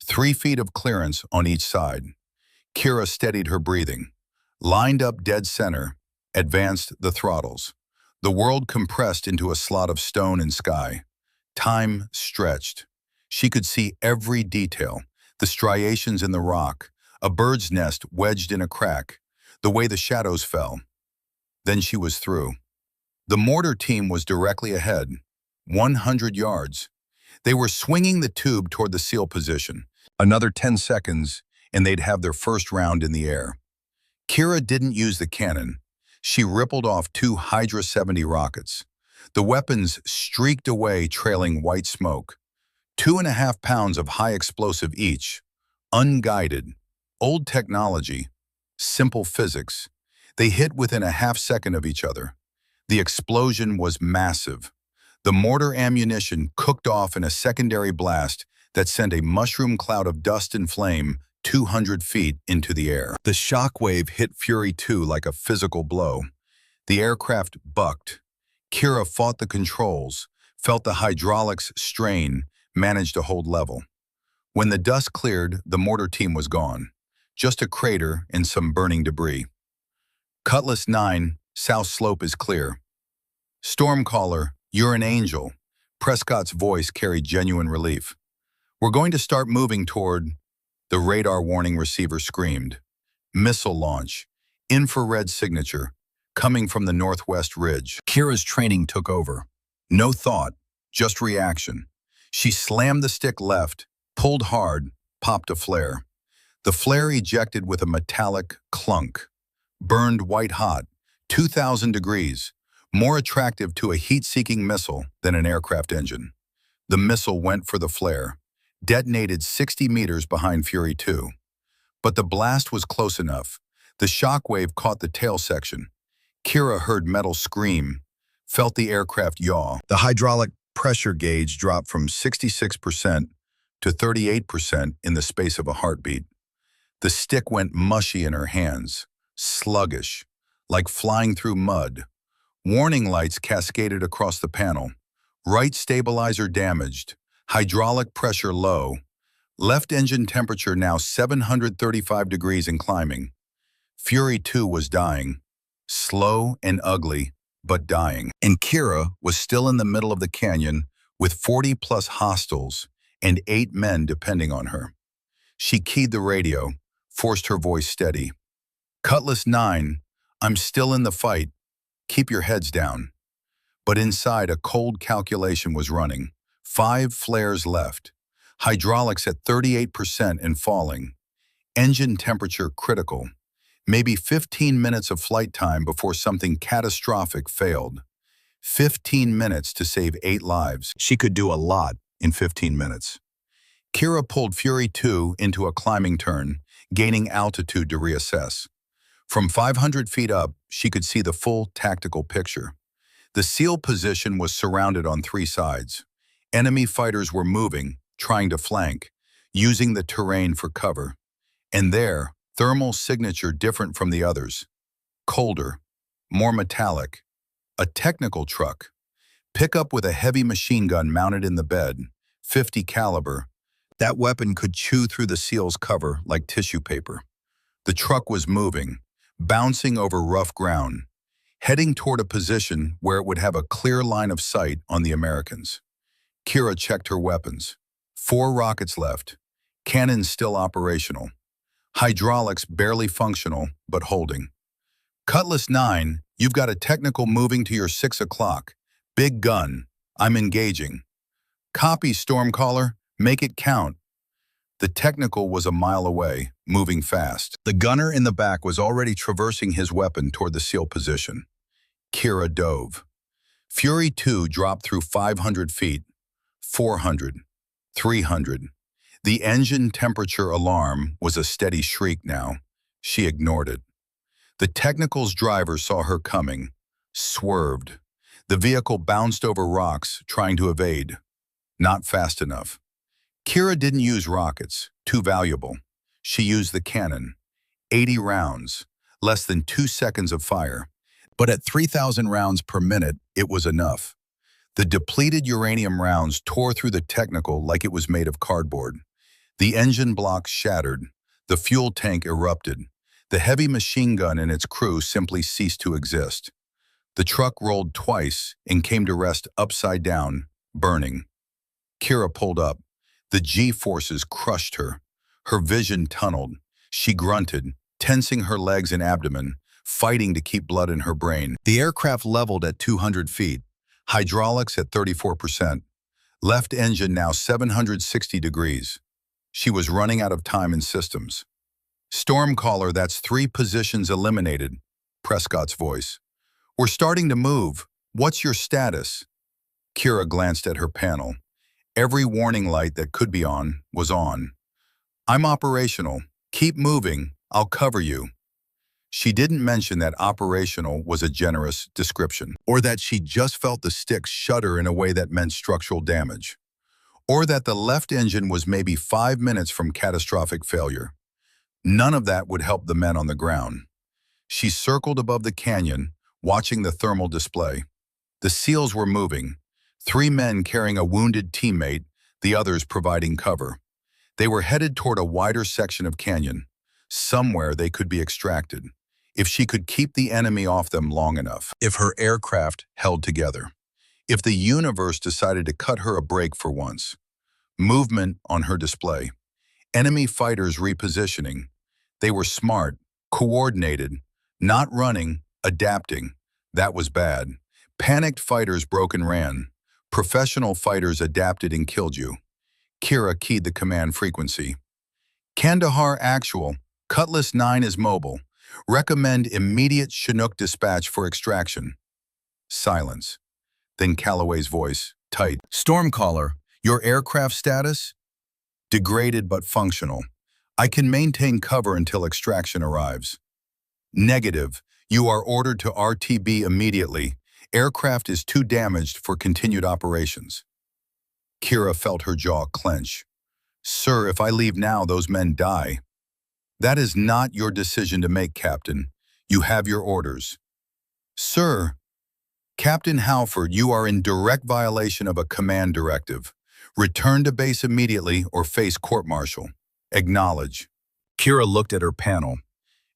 3 feet of clearance on each side. Kira steadied her breathing, lined up dead center, advanced the throttles. The world compressed into a slot of stone and sky. Time stretched. She could see every detail, the striations in the rock, a bird's nest wedged in a crack, the way the shadows fell. Then she was through. The mortar team was directly ahead, 100 yards. They were swinging the tube toward the SEAL position. Another 10 seconds, and they'd have their first round in the air. Kira didn't use the cannon. She rippled off 2 Hydra 70 rockets. The weapons streaked away, trailing white smoke. 2.5 pounds of high explosive each. Unguided. Old technology. Simple physics. They hit within a half second of each other. The explosion was massive. The mortar ammunition cooked off in a secondary blast that sent a mushroom cloud of dust and flame 200 feet into the air. The shockwave hit Fury 2 like a physical blow. The aircraft bucked. Kira fought the controls, felt the hydraulics strain, managed to hold level. When the dust cleared, the mortar team was gone. Just a crater and some burning debris. Cutlass 9, south slope is clear. Stormcaller, you're an angel. Prescott's voice carried genuine relief. We're going to start moving toward... The radar warning receiver screamed. Missile launch. Infrared signature. Coming from the northwest ridge. Kira's training took over. No thought, just reaction. She slammed the stick left, pulled hard, popped a flare. The flare ejected with a metallic clunk. Burned white hot, 2,000 degrees, more attractive to a heat-seeking missile than an aircraft engine. The missile went for the flare, detonated 60 meters behind Fury 2. But the blast was close enough. The shockwave caught the tail section. Kira heard metal scream, felt the aircraft yaw. The hydraulic pressure gauge dropped from 66% to 38% in the space of a heartbeat. The stick went mushy in her hands, sluggish, like flying through mud. Warning lights cascaded across the panel. Right stabilizer damaged, hydraulic pressure low, left engine temperature now 735 degrees and climbing. Fury 2 was dying, slow and ugly, but dying. And Kira was still in the middle of the canyon with 40+ hostiles and 8 men depending on her. She keyed the radio, forced her voice steady. Cutlass 9, I'm still in the fight. Keep your heads down. But inside, a cold calculation was running. 5 flares left. Hydraulics at 38% and falling. Engine temperature critical. Maybe 15 minutes of flight time before something catastrophic failed. 15 minutes to save 8 lives. She could do a lot in 15 minutes. Kira pulled Fury 2 into a climbing turn, gaining altitude to reassess. From 500 feet up, she could see the full tactical picture. The SEAL position was surrounded on 3 sides. Enemy fighters were moving, trying to flank, using the terrain for cover. And there, thermal signature different from the others. Colder, more metallic. A technical truck. Pickup with a heavy machine gun mounted in the bed, 50 caliber. That weapon could chew through the SEAL's cover like tissue paper. The truck was moving, bouncing over rough ground, heading toward a position where it would have a clear line of sight on the Americans. Kira checked her weapons. 4 rockets left. Cannons still operational. Hydraulics barely functional, but holding. Cutlass 9, you've got a technical moving to your 6 o'clock. Big gun. I'm engaging. Copy, Stormcaller. Make it count. The technical was a mile away, moving fast. The gunner in the back was already traversing his weapon toward the SEAL position. Kira dove. Fury 2 dropped through 500 feet, 400, 300. The engine temperature alarm was a steady shriek now. She ignored it. The technical's driver saw her coming, swerved. The vehicle bounced over rocks, trying to evade. Not fast enough. Kira didn't use rockets, too valuable. She used the cannon. 80 rounds, less than 2 seconds of fire. But at 3,000 rounds per minute, it was enough. The depleted uranium rounds tore through the technical like it was made of cardboard. The engine blocks shattered. The fuel tank erupted. The heavy machine gun and its crew simply ceased to exist. The truck rolled twice and came to rest upside down, burning. Kira pulled up. The G-forces crushed her. Her vision tunneled. She grunted, tensing her legs and abdomen, fighting to keep blood in her brain. The aircraft leveled at 200 feet, hydraulics at 34%, left engine now 760 degrees. She was running out of time and systems. Stormcaller, that's 3 positions eliminated, Prescott's voice. We're starting to move. What's your status? Kira glanced at her panel. Every warning light that could be on was on. I'm operational. Keep moving. I'll cover you. She didn't mention that operational was a generous description, or that she just felt the sticks shudder in a way that meant structural damage, or that the left engine was maybe 5 minutes from catastrophic failure. None of that would help the men on the ground. She circled above the canyon, watching the thermal display. The SEALs were moving. 3 men carrying a wounded teammate, the others providing cover. They were headed toward a wider section of canyon. Somewhere they could be extracted, if she could keep the enemy off them long enough, if her aircraft held together, if the universe decided to cut her a break for once. Movement on her display. Enemy fighters repositioning. They were smart, coordinated, not running, adapting. That was bad. Panicked fighters broke and ran. Professional fighters adapted and killed you. Kira keyed the command frequency. Kandahar Actual, Cutlass 9 is mobile. Recommend immediate Chinook dispatch for extraction. Silence. Then Calloway's voice, tight. Stormcaller, your aircraft status? Degraded but functional. I can maintain cover until extraction arrives. Negative. You are ordered to RTB immediately. Aircraft is too damaged for continued operations. Kira felt her jaw clench. Sir, if I leave now, those men die. That is not your decision to make, Captain. You have your orders. Sir, Captain Halford, you are in direct violation of a command directive. Return to base immediately or face court-martial. Acknowledge. Kira looked at her panel,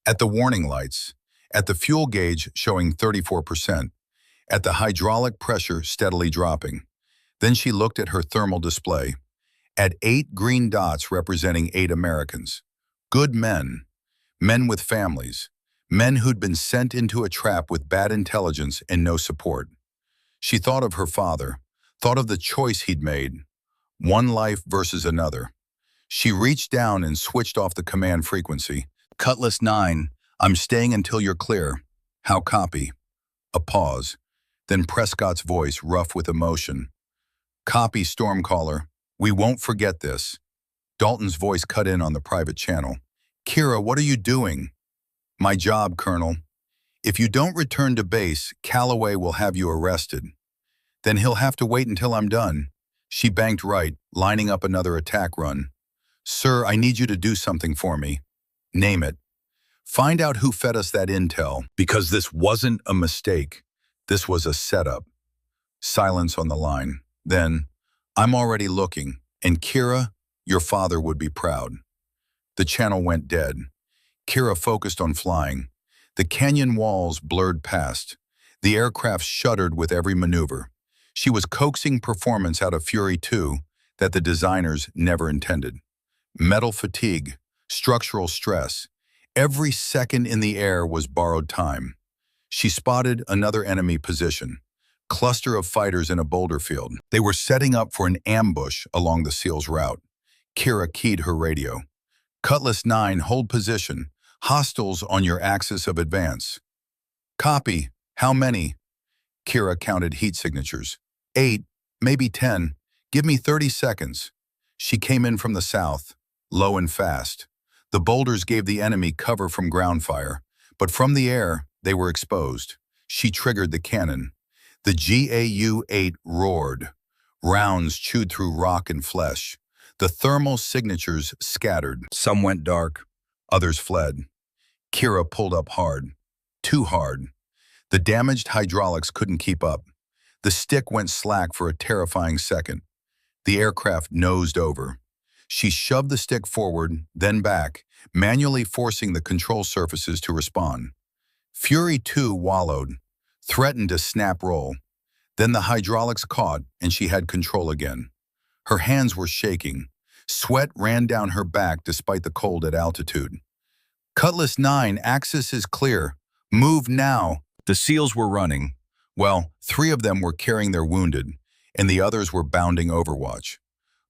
at the warning lights, at the fuel gauge showing 34%, at the hydraulic pressure steadily dropping. Then she looked at her thermal display, at 8 green dots representing 8 Americans. Good men, men with families, men who'd been sent into a trap with bad intelligence and no support. She thought of her father, thought of the choice he'd made, one life versus another. She reached down and switched off the command frequency. Cutlass 9, I'm staying until you're clear. How copy? A pause. Then Prescott's voice, rough with emotion. Copy, Stormcaller. We won't forget this. Dalton's voice cut in on the private channel. Kira, what are you doing? My job, Colonel. If you don't return to base, Calloway will have you arrested. Then he'll have to wait until I'm done. She banked right, lining up another attack run. Sir, I need you to do something for me. Name it. Find out who fed us that intel, because this wasn't a mistake. This was a setup. Silence on the line. Then, I'm already looking, and Kira, your father would be proud. The channel went dead. Kira focused on flying. The canyon walls blurred past. The aircraft shuddered with every maneuver. She was coaxing performance out of Fury 2 that the designers never intended. Metal fatigue, structural stress. Every second in the air was borrowed time. She spotted another enemy position. Cluster of fighters in a boulder field. They were setting up for an ambush along the SEAL's route. Kira keyed her radio. Cutlass 9, hold position. Hostiles on your axis of advance. Copy. How many? Kira counted heat signatures. 8, maybe 10. Give me 30 seconds. She came in from the south, low and fast. The boulders gave the enemy cover from ground fire, but from the air, they were exposed. She triggered the cannon. The GAU-8 roared. Rounds chewed through rock and flesh. The thermal signatures scattered. Some went dark, others fled. Kira pulled up hard, too hard. The damaged hydraulics couldn't keep up. The stick went slack for a terrifying second. The aircraft nosed over. She shoved the stick forward, then back, manually forcing the control surfaces to respond. Fury 2 wallowed, threatened to snap roll. Then the hydraulics caught and she had control again. Her hands were shaking. Sweat ran down her back despite the cold at altitude. Cutlass 9, axis is clear. Move now. The SEALs were running. Well, 3 of them were carrying their wounded, and the others were bounding Overwatch.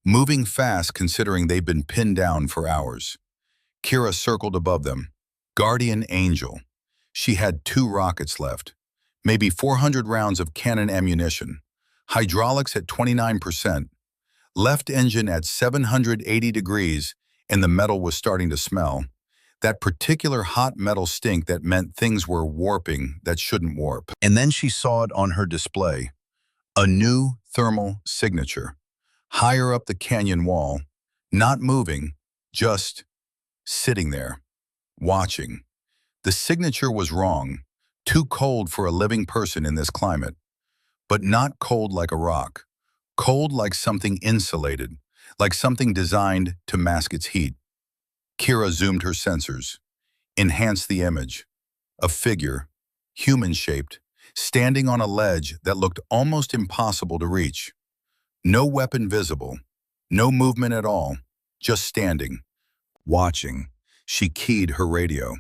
Moving fast considering they'd been pinned down for hours. Kira circled above them. Guardian Angel. She had 2 rockets left. Maybe 400 rounds of cannon ammunition. Hydraulics at 29%. Left engine at 780 degrees, and the metal was starting to smell. That particular hot metal stink that meant things were warping that shouldn't warp. And then she saw it on her display. A new thermal signature. Higher up the canyon wall. Not moving, just sitting there, watching. The signature was wrong. Too cold for a living person in this climate. But not cold like a rock. Cold like something insulated, like something designed to mask its heat. Kira zoomed her sensors, enhanced the image. A figure, human-shaped, standing on a ledge that looked almost impossible to reach. No weapon visible, no movement at all, just standing, watching. She keyed her radio.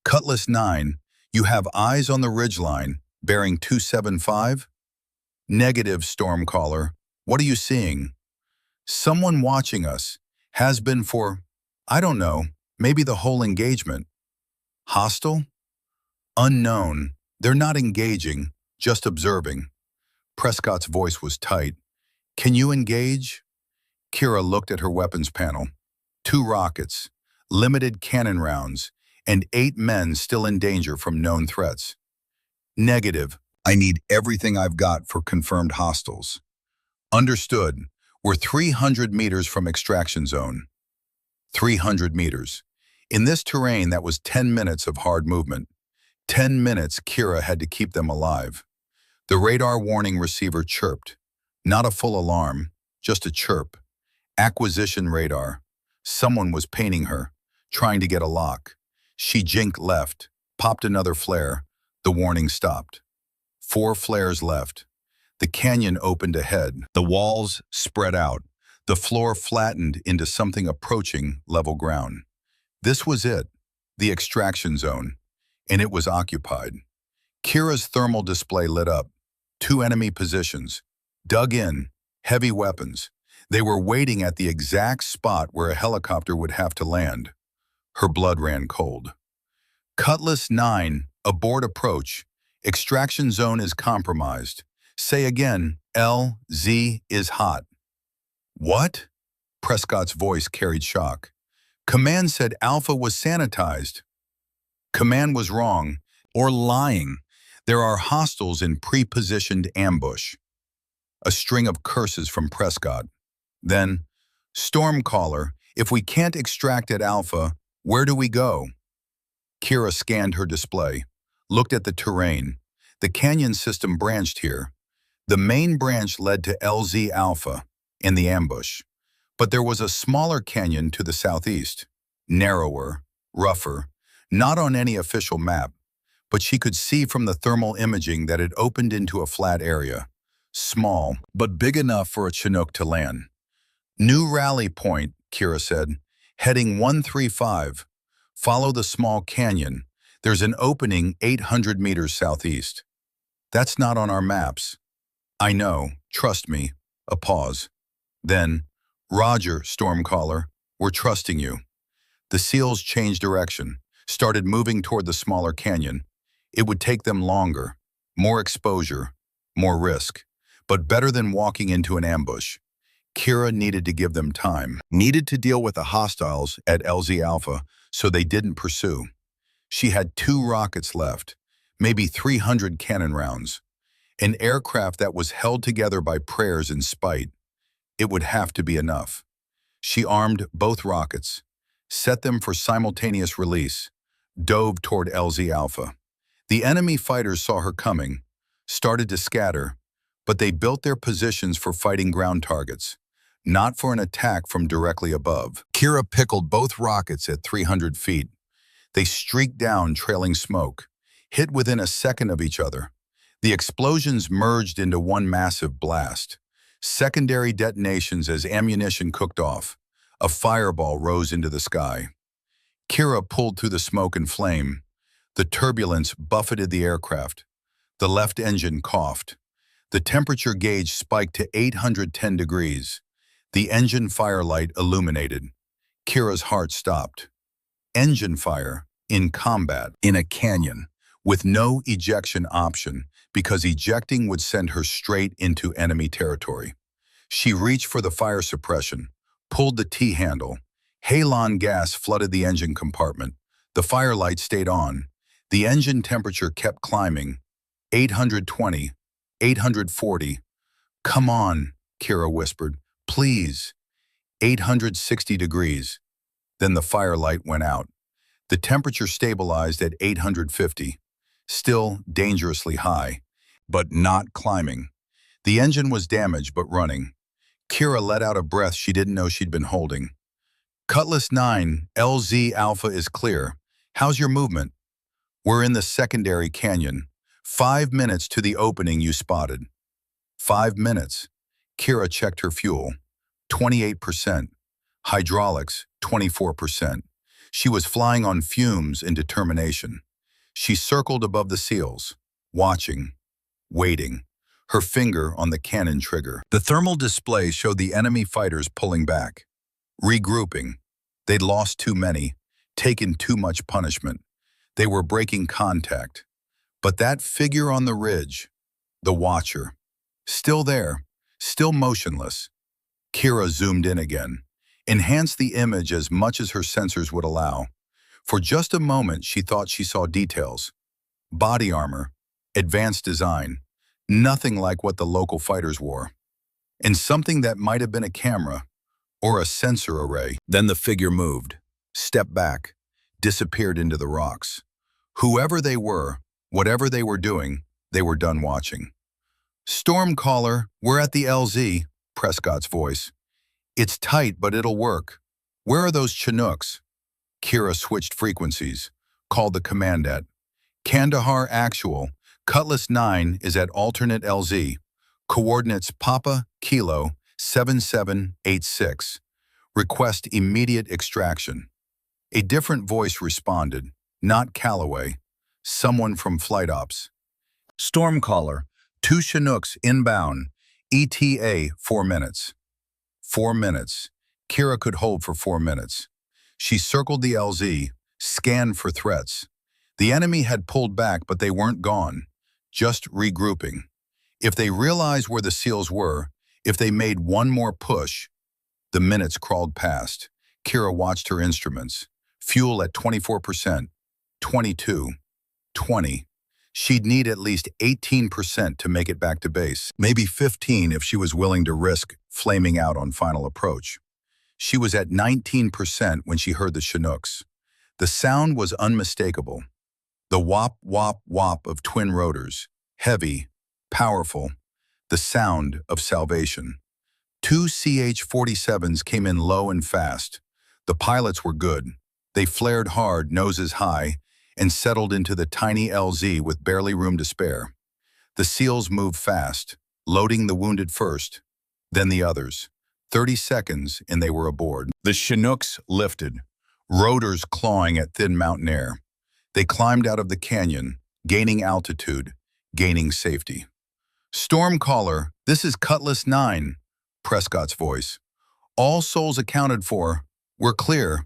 Cutlass 9, you have eyes on the ridgeline, bearing 275? Negative, Stormcaller. What are you seeing? Someone watching us. Has been for, I don't know, maybe the whole engagement. Hostile? Unknown. They're not engaging, just observing. Prescott's voice was tight. Can you engage? Kira looked at her weapons panel. 2 rockets, limited cannon rounds, and 8 men still in danger from known threats. Negative. I need everything I've got for confirmed hostiles. Understood. We're 300 meters from extraction zone. 300 meters. In this terrain, that was 10 minutes of hard movement. 10 minutes Kira had to keep them alive. The radar warning receiver chirped. Not a full alarm, just a chirp. Acquisition radar. Someone was painting her, trying to get a lock. She jinked left, popped another flare. The warning stopped. 4 flares left. The canyon opened ahead. The walls spread out. The floor flattened into something approaching level ground. This was it, the extraction zone, and it was occupied. Kira's thermal display lit up. 2 enemy positions. Dug in, heavy weapons. They were waiting at the exact spot where a helicopter would have to land. Her blood ran cold. Cutlass 9, abort approach. Extraction zone is compromised. Say again, LZ is hot. What? Prescott's voice carried shock. Command said Alpha was sanitized. Command was wrong, or lying. There are hostiles in pre-positioned ambush. A string of curses from Prescott. Then, Stormcaller, if we can't extract at Alpha, where do we go? Kira scanned her display, looked at the terrain. The canyon system branched here. The main branch led to LZ Alpha and the ambush. But there was a smaller canyon to the southeast, narrower, rougher, not on any official map, but she could see from the thermal imaging that it opened into a flat area. small, but big enough for a Chinook to land. New rally point, Kira said. Heading 135. Follow the small canyon. There's an opening 800 meters southeast. That's not on our maps. I know, trust me. A pause. Then, Roger, Stormcaller, we're trusting you. The SEALs changed direction, started moving toward the smaller canyon. It would take them longer, more exposure, more risk, but better than walking into an ambush. Kira needed to give them time, needed to deal with the hostiles at LZ Alpha so they didn't pursue. She had 2 rockets left, maybe 300 cannon rounds. An aircraft that was held together by prayers and spite. It would have to be enough. She armed both rockets, set them for simultaneous release, dove toward LZ Alpha. The enemy fighters saw her coming, started to scatter, but they built their positions for fighting ground targets, not for an attack from directly above. Kira pickled both rockets at 300 feet. They streaked down, trailing smoke, hit within a second of each other. The explosions merged into one massive blast. Secondary detonations as ammunition cooked off. A fireball rose into the sky. Kira pulled through the smoke and flame. The turbulence buffeted the aircraft. The left engine coughed. The temperature gauge spiked to 810 degrees. The engine firelight illuminated. Kira's heart stopped. Engine fire, in combat, in a canyon, with no ejection option, because ejecting would send her straight into enemy territory. She reached for the fire suppression, pulled the T-handle. Halon gas flooded the engine compartment. The firelight stayed on. The engine temperature kept climbing. 820, 840. Come on, Kira whispered. Please. 860 degrees. Then the firelight went out. The temperature stabilized at 850. Still dangerously high, but not climbing. The engine was damaged but running. Kira let out a breath she didn't know she'd been holding. Cutlass 9, LZ Alpha is clear. How's your movement? We're in the secondary canyon. 5 minutes to the opening you spotted. 5 minutes. Kira checked her fuel. 28%. Hydraulics, 24%. She was flying on fumes and determination. She circled above the SEALs, watching, waiting, her finger on the cannon trigger. The thermal display showed the enemy fighters pulling back, regrouping. They'd lost too many, taken too much punishment. They were breaking contact. But that figure on the ridge, the watcher, still there, still motionless. Kira zoomed in again, enhanced the image as much as her sensors would allow. For just a moment, she thought she saw details. Body armor, advanced design, nothing like what the local fighters wore. And something that might have been a camera or a sensor array. Then the figure moved, stepped back, disappeared into the rocks. Whoever they were, whatever they were doing, they were done watching. Stormcaller, we're at the LZ, Prescott's voice. It's tight, but it'll work. Where are those Chinooks? Kira switched frequencies, called the command at. Kandahar Actual, Cutlass 9 is at alternate LZ. Coordinates Papa, Kilo, 7786. Request immediate extraction. A different voice responded, not Calloway, someone from Flight Ops. Stormcaller, 2 Chinooks inbound, ETA 4 minutes. 4 minutes. Kira could hold for 4 minutes. She circled the LZ, scanned for threats. The enemy had pulled back, but they weren't gone, just regrouping. If they realized where the SEALs were, if they made one more push, the minutes crawled past. Kira watched her instruments. Fuel at 24%, 22, 20. She'd need at least 18% to make it back to base, maybe 15 if she was willing to risk flaming out on final approach. She was at 19% when she heard the Chinooks. The sound was unmistakable. The whop, whop, whop of twin rotors, heavy, powerful, the sound of salvation. 2 CH-47s came in low and fast. The pilots were good. They flared hard, noses high, and settled into the tiny LZ with barely room to spare. The SEALs moved fast, loading the wounded first, then the others. 30 seconds and they were aboard. The Chinooks lifted, rotors clawing at thin mountain air. They climbed out of the canyon, gaining altitude, gaining safety. Stormcaller, this is Cutlass 9, Prescott's voice. All souls accounted for. We're clear.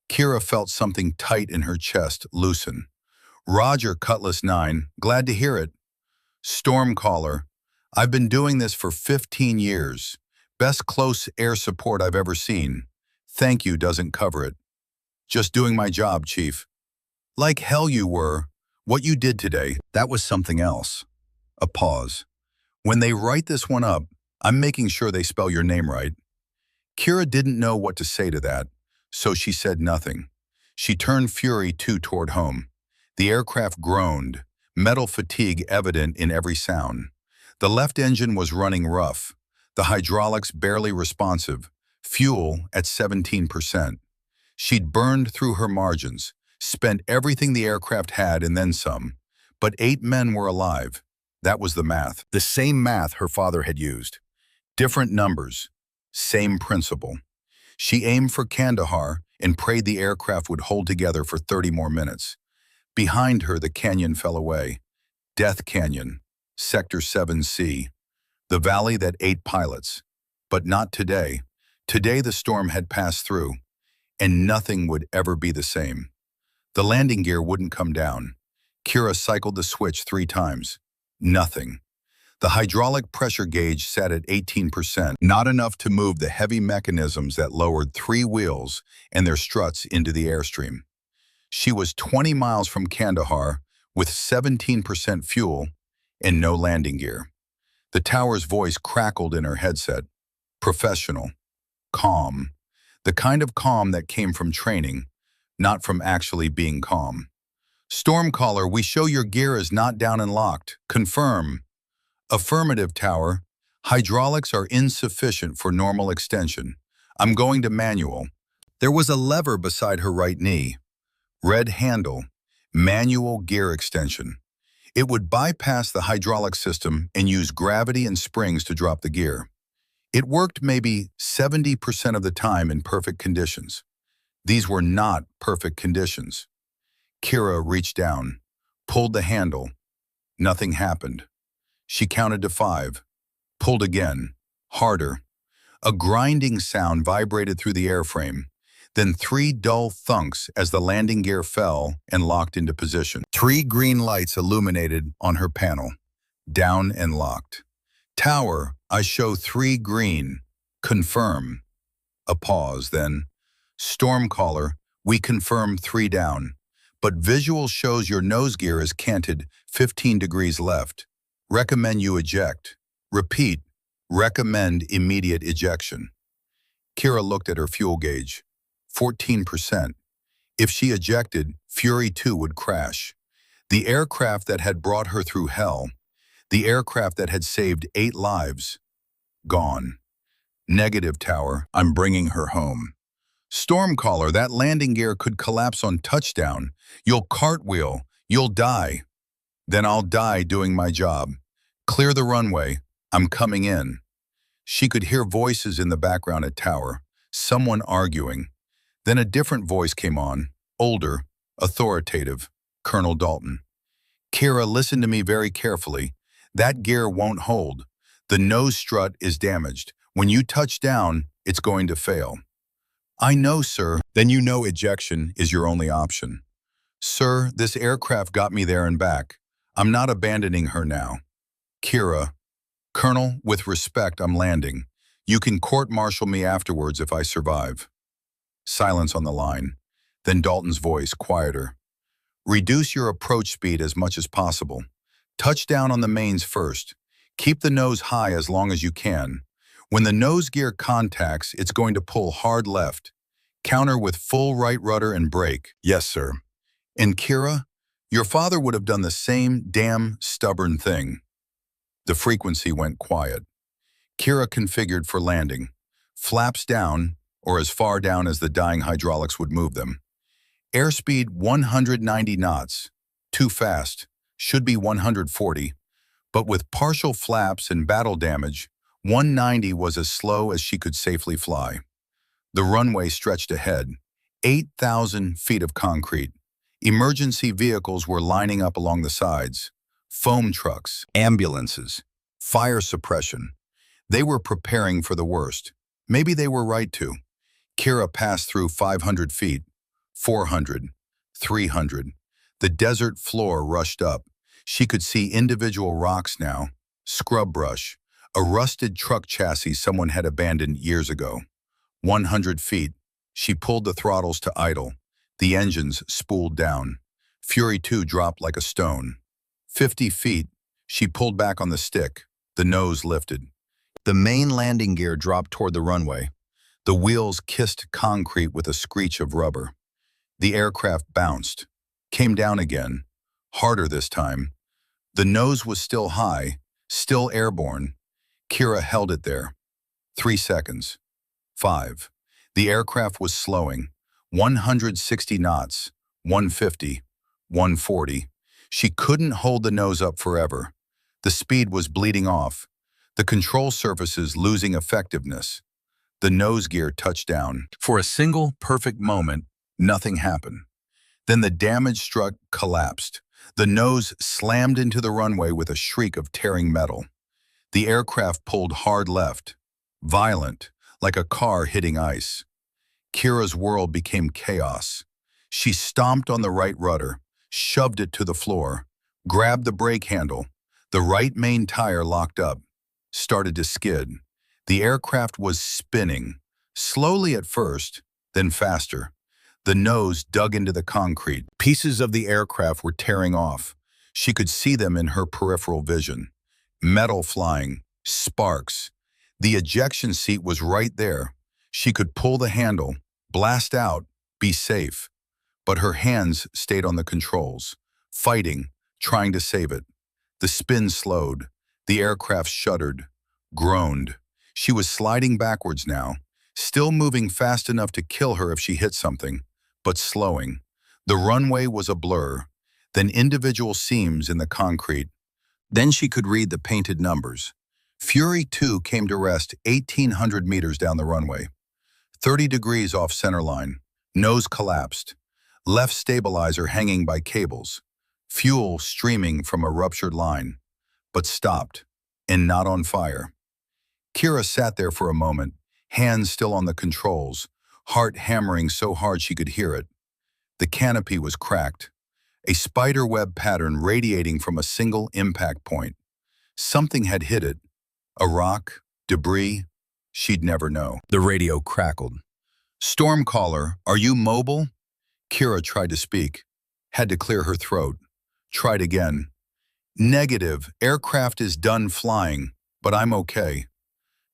Kira felt something tight in her chest loosen. Roger, Cutlass 9, glad to hear it. Stormcaller, I've been doing this for 15 years. Best close air support I've ever seen. Thank you doesn't cover it. Just doing my job, Chief. Like hell you were. What you did today, that was something else. A pause. When they write this one up, I'm making sure they spell your name right. Kira didn't know what to say to that, so she said nothing. She turned Fury 2 toward home. The aircraft groaned, metal fatigue evident in every sound. The left engine was running rough, the hydraulics barely responsive, fuel at 17%. She'd burned through her margins, spent everything the aircraft had and then some. But 8 men were alive. That was the math. The same math her father had used. Different numbers. Same principle. She aimed for Kandahar and prayed the aircraft would hold together for 30 more minutes. Behind her, the canyon fell away. Death Canyon, Sector 7C. The valley that ate pilots. But not today. Today the storm had passed through, and nothing would ever be the same. The landing gear wouldn't come down. Kira cycled the switch 3 times. Nothing. The hydraulic pressure gauge sat at 18%, not enough to move the heavy mechanisms that lowered 3 wheels and their struts into the airstream. She was 20 miles from Kandahar with 17% fuel and no landing gear. The tower's voice crackled in her headset. Professional. Calm. The kind of calm that came from training, not from actually being calm. Stormcaller, we show your gear is not down and locked. Confirm. Affirmative, tower. Hydraulics are insufficient for normal extension. I'm going to manual. There was a lever beside her right knee. Red handle. Manual gear extension. It would bypass the hydraulic system and use gravity and springs to drop the gear. It worked maybe 70% of the time in perfect conditions. These were not perfect conditions. Kira reached down, pulled the handle. Nothing happened. She counted to 5, pulled again, harder. A grinding sound vibrated through the airframe, then 3 dull thunks as the landing gear fell and locked into position. 3 green lights illuminated on her panel, down and locked. Tower, I show 3 green. Confirm. A pause, then. Stormcaller, we confirm 3 down, but visual shows your nose gear is canted 15 degrees left. Recommend you eject. Repeat, recommend immediate ejection. Kira looked at her fuel gauge. 14%. If she ejected, Fury 2 would crash. The aircraft that had brought her through hell, the aircraft that had saved 8 lives, gone. Negative, tower, I'm bringing her home. Stormcaller, that landing gear could collapse on touchdown. You'll cartwheel. You'll die. Then I'll die doing my job. Clear the runway. I'm coming in. She could hear voices in the background at tower, someone arguing. Then a different voice came on, older, authoritative, Colonel Dalton. Kira, listen to me very carefully. That gear won't hold. The nose strut is damaged. When you touch down, it's going to fail. I know, sir. Then you know ejection is your only option. Sir, this aircraft got me there and back. I'm not abandoning her now. Kira, Colonel, with respect, I'm landing. You can court-martial me afterwards if I survive. Silence on the line. Then Dalton's voice, quieter. Reduce your approach speed as much as possible. Touch down on the mains first. Keep the nose high as long as you can. When the nose gear contacts, it's going to pull hard left. Counter with full right rudder and brake. Yes, sir. And Kira, your father would have done the same damn stubborn thing. The frequency went quiet. Kira configured for landing. Flaps down, or as far down as the dying hydraulics would move them. Airspeed 190 knots. Too fast. Should be 140. But with partial flaps and battle damage, 190 was as slow as she could safely fly. The runway stretched ahead, 8,000 feet of concrete. Emergency vehicles were lining up along the sides. Foam trucks, ambulances, fire suppression. They were preparing for the worst. Maybe they were right to. Kira passed through 500 feet, 400, 300. The desert floor rushed up. She could see individual rocks now, scrub brush, a rusted truck chassis someone had abandoned years ago. 100 feet. She pulled the throttles to idle. The engines spooled down. Fury 2 dropped like a stone. 50 feet. She pulled back on the stick. The nose lifted. The main landing gear dropped toward the runway. The wheels kissed concrete with a screech of rubber. The aircraft bounced, came down again, harder this time. The nose was still high, still airborne. Kira held it there. 3 seconds. 5. The aircraft was slowing. 160 knots, 150, 140. She couldn't hold the nose up forever. The speed was bleeding off. The control surfaces losing effectiveness. The nose gear touched down. For a single perfect moment, nothing happened. Then the damaged strut collapsed. The nose slammed into the runway with a shriek of tearing metal. The aircraft pulled hard left, violent, like a car hitting ice. Kira's world became chaos. She stomped on the right rudder, shoved it to the floor, grabbed the brake handle. The right main tire locked up, started to skid. The aircraft was spinning, slowly at first, then faster. The nose dug into the concrete. Pieces of the aircraft were tearing off. She could see them in her peripheral vision. Metal flying, sparks. The ejection seat was right there. She could pull the handle, blast out, be safe. But her hands stayed on the controls, fighting, trying to save it. The spin slowed. The aircraft shuddered, groaned. She was sliding backwards now, still moving fast enough to kill her if she hit something, but slowing. The runway was a blur, then individual seams in the concrete. Then she could read the painted numbers. Fury 2 came to rest 1,800 meters down the runway. 30 degrees off centerline. Nose collapsed. Left stabilizer hanging by cables. Fuel streaming from a ruptured line. But stopped, and not on fire. Kira sat there for a moment, hands still on the controls, heart hammering so hard she could hear it. The canopy was cracked, a spider web pattern radiating from a single impact point. Something had hit it. A rock, debris, she'd never know. The radio crackled. "Stormcaller, are you mobile?" Kira tried to speak, had to clear her throat. Tried again. "Negative, aircraft is done flying, but I'm okay."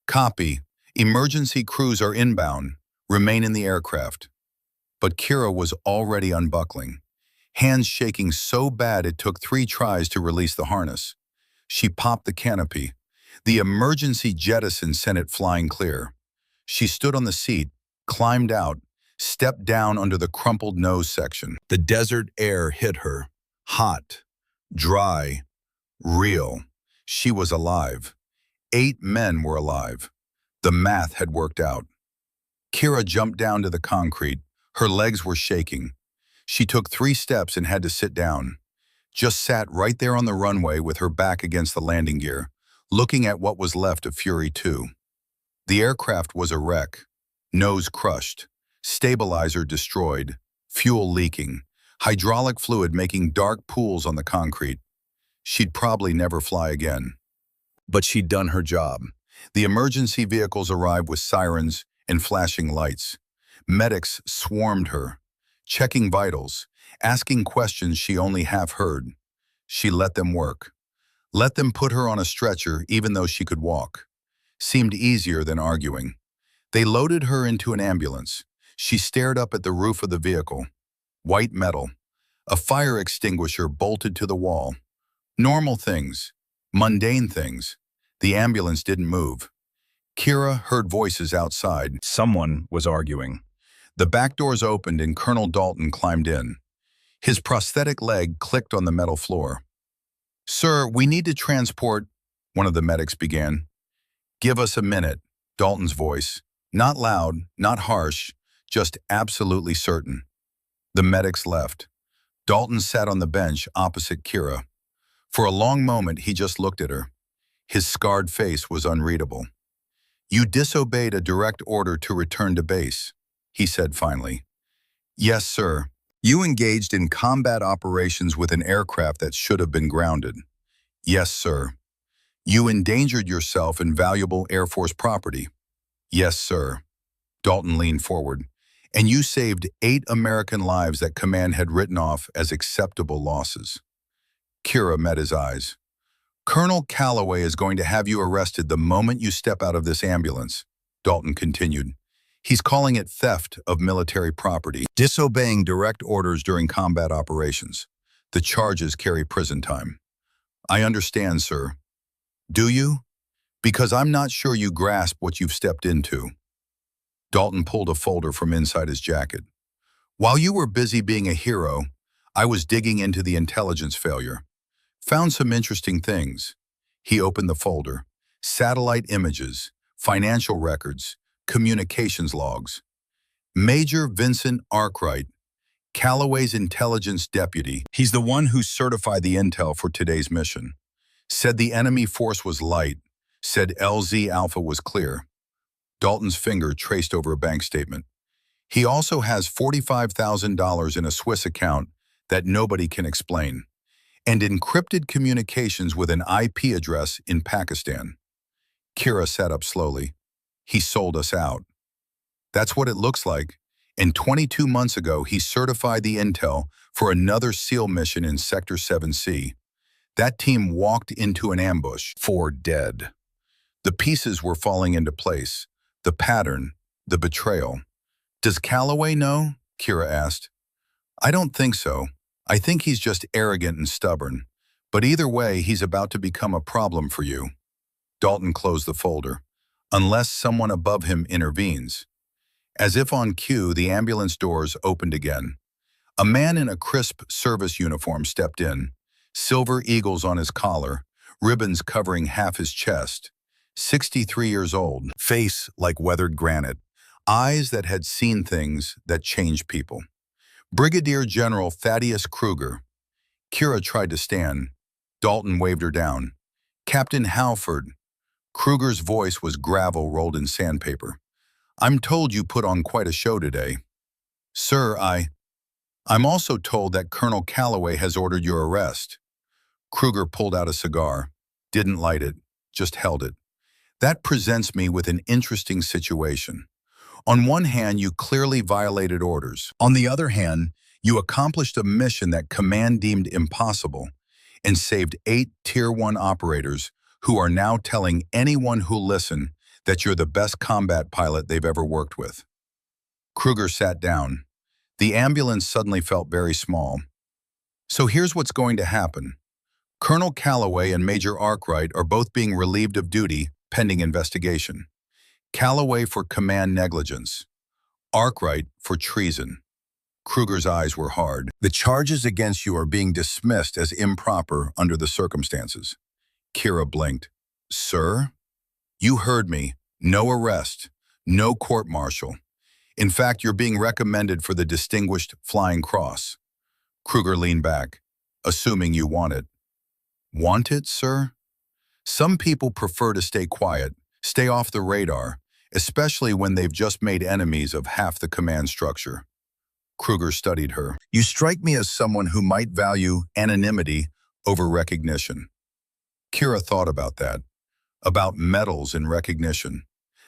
"Copy, emergency crews are inbound, remain in the aircraft." But Kira was already unbuckling, hands shaking so bad it took 3 tries to release the harness. She popped the canopy. The emergency jettison sent it flying clear. She stood on the seat, climbed out, stepped down under the crumpled nose section. The desert air hit her, hot, dry, real. She was alive. 8 men were alive. The math had worked out. Kira jumped down to the concrete. Her legs were shaking. She took 3 steps and had to sit down. Just sat right there on the runway with her back against the landing gear, looking at what was left of Fury 2. The aircraft was a wreck. Nose crushed. Stabilizer destroyed. Fuel leaking. Hydraulic fluid making dark pools on the concrete. She'd probably never fly again. But she'd done her job. The emergency vehicles arrived with sirens and flashing lights. Medics swarmed her, checking vitals, asking questions she only half heard. She let them work. Let them put her on a stretcher even though she could walk. Seemed easier than arguing. They loaded her into an ambulance. She stared up at the roof of the vehicle. White metal. A fire extinguisher bolted to the wall. Normal things. Mundane things. The ambulance didn't move. Kira heard voices outside. Someone was arguing. The back doors opened and Colonel Dalton climbed in. His prosthetic leg clicked on the metal floor. Sir, we need to transport, one of the medics began. Give us a minute, Dalton's voice. Not loud, not harsh, just absolutely certain. The medics left. Dalton sat on the bench opposite Kira. For a long moment, he just looked at her. His scarred face was unreadable. You disobeyed a direct order to return to base, he said finally. Yes, sir. You engaged in combat operations with an aircraft that should have been grounded. Yes, sir. You endangered yourself and valuable Air Force property. Yes, sir. Dalton leaned forward. And you saved 8 American lives that command had written off as acceptable losses. Kira met his eyes. Colonel Calloway is going to have you arrested the moment you step out of this ambulance, Dalton continued. He's calling it theft of military property, disobeying direct orders during combat operations. The charges carry prison time. I understand, sir. Do you? Because I'm not sure you grasp what you've stepped into. Dalton pulled a folder from inside his jacket. While you were busy being a hero, I was digging into the intelligence failure. Found some interesting things. He opened the folder. Satellite images, financial records, communications logs. Major Vincent Arkwright, Calloway's intelligence deputy. He's the one who certified the intel for today's mission. Said the enemy force was light. Said LZ Alpha was clear. Dalton's finger traced over a bank statement. He also has $45,000 in a Swiss account that nobody can explain, and encrypted communications with an IP address in Pakistan. Kira sat up slowly. He sold us out. That's what it looks like. And 22 months ago, he certified the intel for another SEAL mission in Sector 7C. That team walked into an ambush. 4 dead. The pieces were falling into place. The pattern, the betrayal. Does Calloway know? Kira asked. I don't think so. I think he's just arrogant and stubborn. But either way, he's about to become a problem for you. Dalton closed the folder. Unless someone above him intervenes. As if on cue, the ambulance doors opened again. A man in a crisp service uniform stepped in. Silver eagles on his collar, ribbons covering half his chest. 63 years old, face like weathered granite, eyes that had seen things that changed people. Brigadier General Thaddeus Kruger. Kira tried to stand. Dalton waved her down. Captain Halford. Kruger's voice was gravel rolled in sandpaper. I'm told you put on quite a show today. Sir, I'm also told that Colonel Calloway has ordered your arrest. Kruger pulled out a cigar, didn't light it, just held it. That presents me with an interesting situation. On one hand, you clearly violated orders. On the other hand, you accomplished a mission that command deemed impossible and saved 8 Tier 1 operators who are now telling anyone who'll listen that you're the best combat pilot they've ever worked with. Kruger sat down. The ambulance suddenly felt very small. So here's what's going to happen. Colonel Calloway and Major Arkwright are both being relieved of duty pending investigation. Calloway for command negligence. Arkwright for treason. Kruger's eyes were hard. The charges against you are being dismissed as improper under the circumstances. Kira blinked. Sir? You heard me. No arrest. No court-martial. In fact, you're being recommended for the Distinguished Flying Cross. Kruger leaned back. Assuming you want it. Want it, sir? Some people prefer to stay quiet, stay off the radar, especially when they've just made enemies of half the command structure. Kruger studied her. You strike me as someone who might value anonymity over recognition. Kira thought about that, about medals and recognition,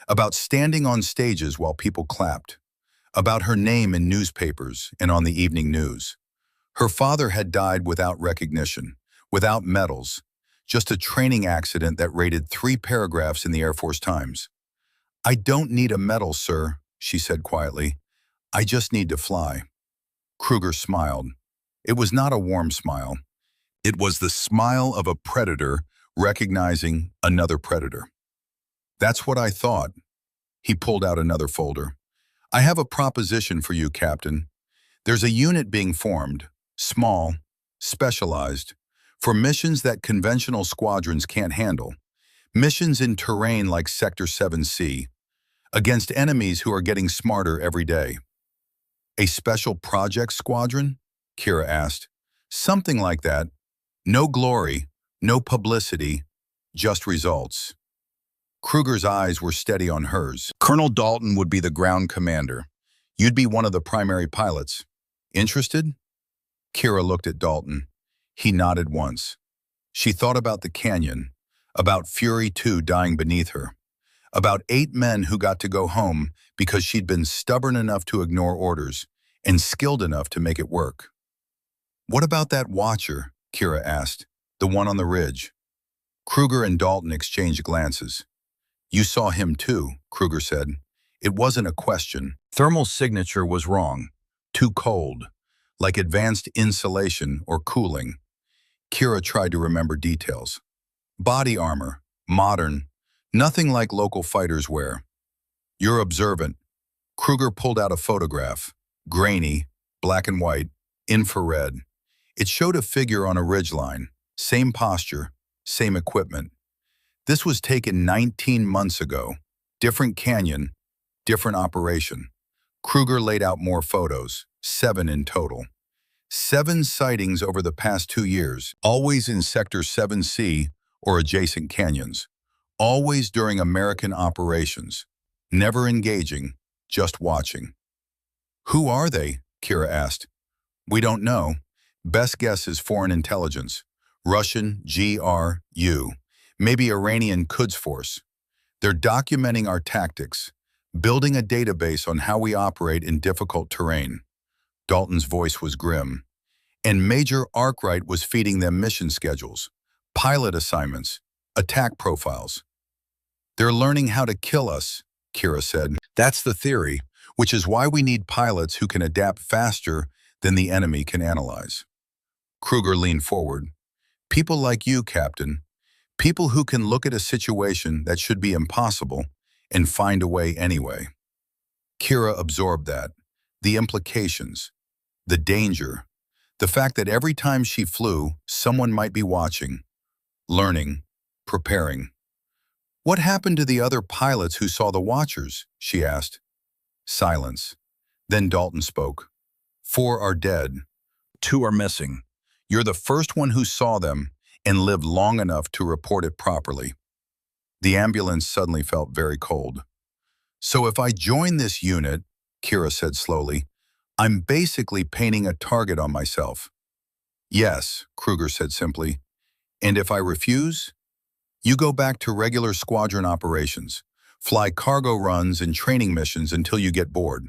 about standing on stages while people clapped, about her name in newspapers and on the evening news. Her father had died without recognition, without medals, just a training accident that rated 3 paragraphs in the Air Force Times. I don't need a medal, sir, she said quietly. I just need to fly. Kruger smiled. It was not a warm smile. It was the smile of a predator recognizing another predator. That's what I thought. He pulled out another folder. I have a proposition for you, Captain. There's a unit being formed, small, specialized, For missions that conventional squadrons can't handle, missions in terrain like Sector 7C, against enemies who are getting smarter every day. A special project squadron? Kira asked. Something like that. No glory, no publicity, just results. Kruger's eyes were steady on hers. Colonel Dalton would be the ground commander. You'd be one of the primary pilots. Interested? Kira looked at Dalton. He nodded once. She thought about the canyon, about Fury 2 dying beneath her, about 8 men who got to go home because she'd been stubborn enough to ignore orders and skilled enough to make it work. What about that watcher? Kira asked. The one on the ridge. Kruger and Dalton exchanged glances. You saw him too, Kruger said. It wasn't a question. Thermal signature was wrong. Too cold. Like advanced insulation or cooling. Kira tried to remember details. Body armor. Modern. Nothing like local fighters wear. You're observant. Kruger pulled out a photograph. Grainy. Black and white. Infrared. It showed a figure on a ridgeline. Same posture. Same equipment. This was taken 19 months ago. Different canyon, different operation. Kruger laid out more photos, 7 in total. 7 sightings over the past 2 years, always in Sector 7C or adjacent canyons. Always during American operations. Never engaging, just watching. Who are they? Kira asked. We don't know. Best guess is foreign intelligence. Russian, GRU. Maybe Iranian Quds Force. They're documenting our tactics, building a database on how we operate in difficult terrain. Dalton's voice was grim. And Major Arkwright was feeding them mission schedules, pilot assignments, attack profiles. They're learning how to kill us, Kira said. That's the theory, which is why we need pilots who can adapt faster than the enemy can analyze. Kruger leaned forward. People like you, Captain. People who can look at a situation that should be impossible and find a way anyway. Kira absorbed that. The implications. The danger. The fact that every time she flew, someone might be watching, learning, preparing. What happened to the other pilots who saw the watchers? She asked. Silence. Then Dalton spoke. 4 are dead. 2 are missing. You're the first one who saw them and lived long enough to report it properly. The ambulance suddenly felt very cold. So if I join this unit, Kira said slowly, I'm basically painting a target on myself. Yes, Kruger said simply. And if I refuse? You go back to regular squadron operations, fly cargo runs and training missions until you get bored.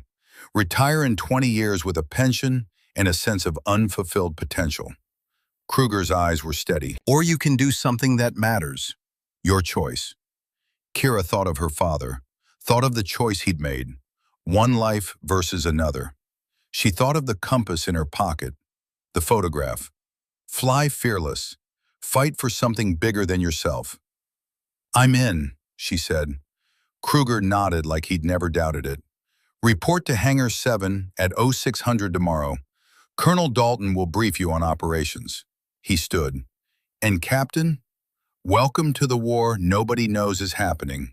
Retire in 20 years with a pension and a sense of unfulfilled potential. Kruger's eyes were steady. Or you can do something that matters. Your choice. Kira thought of her father, thought of the choice he'd made. One life versus another. She thought of the compass in her pocket, the photograph. Fly fearless. Fight for something bigger than yourself. I'm in, she said. Kruger nodded like he'd never doubted it. Report to Hangar 7 at 0600 tomorrow. Colonel Dalton will brief you on operations. He stood. And Captain, welcome to the war nobody knows is happening.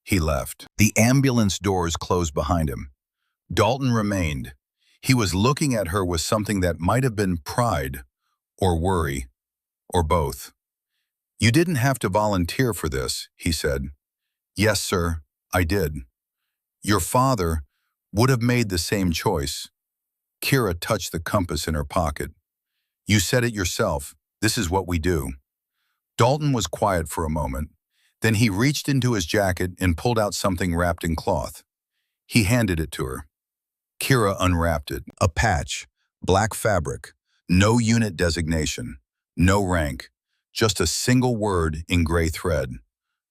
He left. The ambulance doors closed behind him. Dalton remained. He was looking at her with something that might have been pride, or worry, or both. You didn't have to volunteer for this, he said. Yes, sir, I did. Your father would have made the same choice. Kira touched the compass in her pocket. You said it yourself. This is what we do. Dalton was quiet for a moment. Then he reached into his jacket and pulled out something wrapped in cloth. He handed it to her. Kira unwrapped it. A patch, black fabric, no unit designation, no rank, just a single word in gray thread.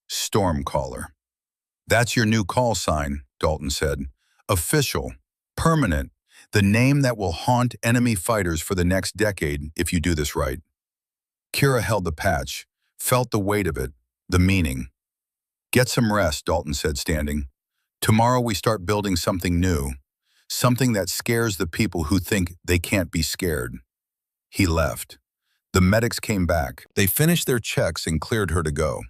Stormcaller. That's your new call sign, Dalton said. Official, permanent, the name that will haunt enemy fighters for the next decade if you do this right. Kira held the patch, felt the weight of it, the meaning. Get some rest, Dalton said, standing. Tomorrow we start building something new, something that scares the people who think they can't be scared. He left. The medics came back. They finished their checks and cleared her to go.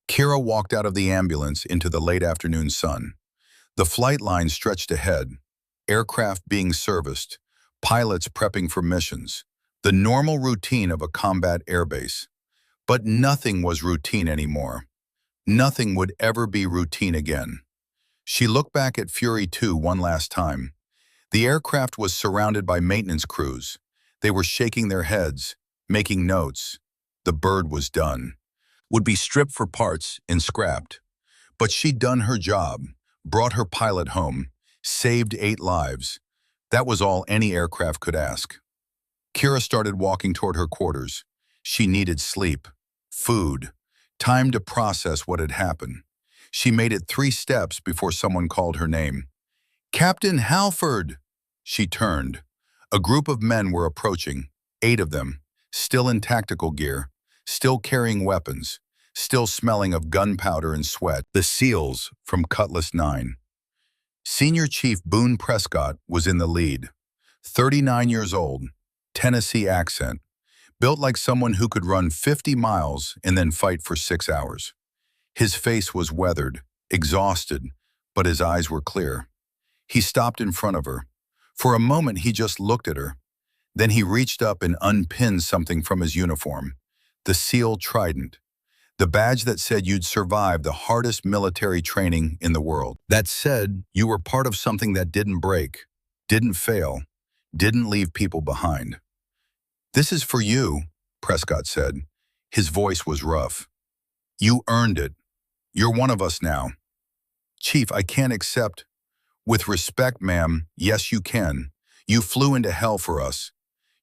Kira walked out of the ambulance into the late afternoon sun. The flight line stretched ahead, aircraft being serviced, pilots prepping for missions, the normal routine of a combat airbase. But nothing was routine anymore. Nothing would ever be routine again. She looked back at Fury 2 one last time. The aircraft was surrounded by maintenance crews. They were shaking their heads, making notes. The bird was done. Would be stripped for parts and scrapped. But she'd done her job, brought her pilot home, saved 8 lives. That was all any aircraft could ask. Kira started walking toward her quarters. She needed sleep, food, time to process what had happened. She made it 3 steps before someone called her name. "Captain Halford!" She turned. A group of men were approaching, 8 of them, still in tactical gear, still carrying weapons, still smelling of gunpowder and sweat. The SEALs from Cutlass 9. Senior Chief Boone Prescott was in the lead. 39 years old, Tennessee accent, built like someone who could run 50 miles and then fight for 6 hours. His face was weathered, exhausted, but his eyes were clear. He stopped in front of her. For a moment, he just looked at her. Then he reached up and unpinned something from his uniform, the SEAL Trident, the badge that said you'd survived the hardest military training in the world. That said, you were part of something that didn't break, didn't fail, didn't leave people behind. "This is for you," Prescott said. His voice was rough. "You earned it. You're one of us now." "Chief, I can't accept." "With respect, ma'am, yes you can. You flew into hell for us.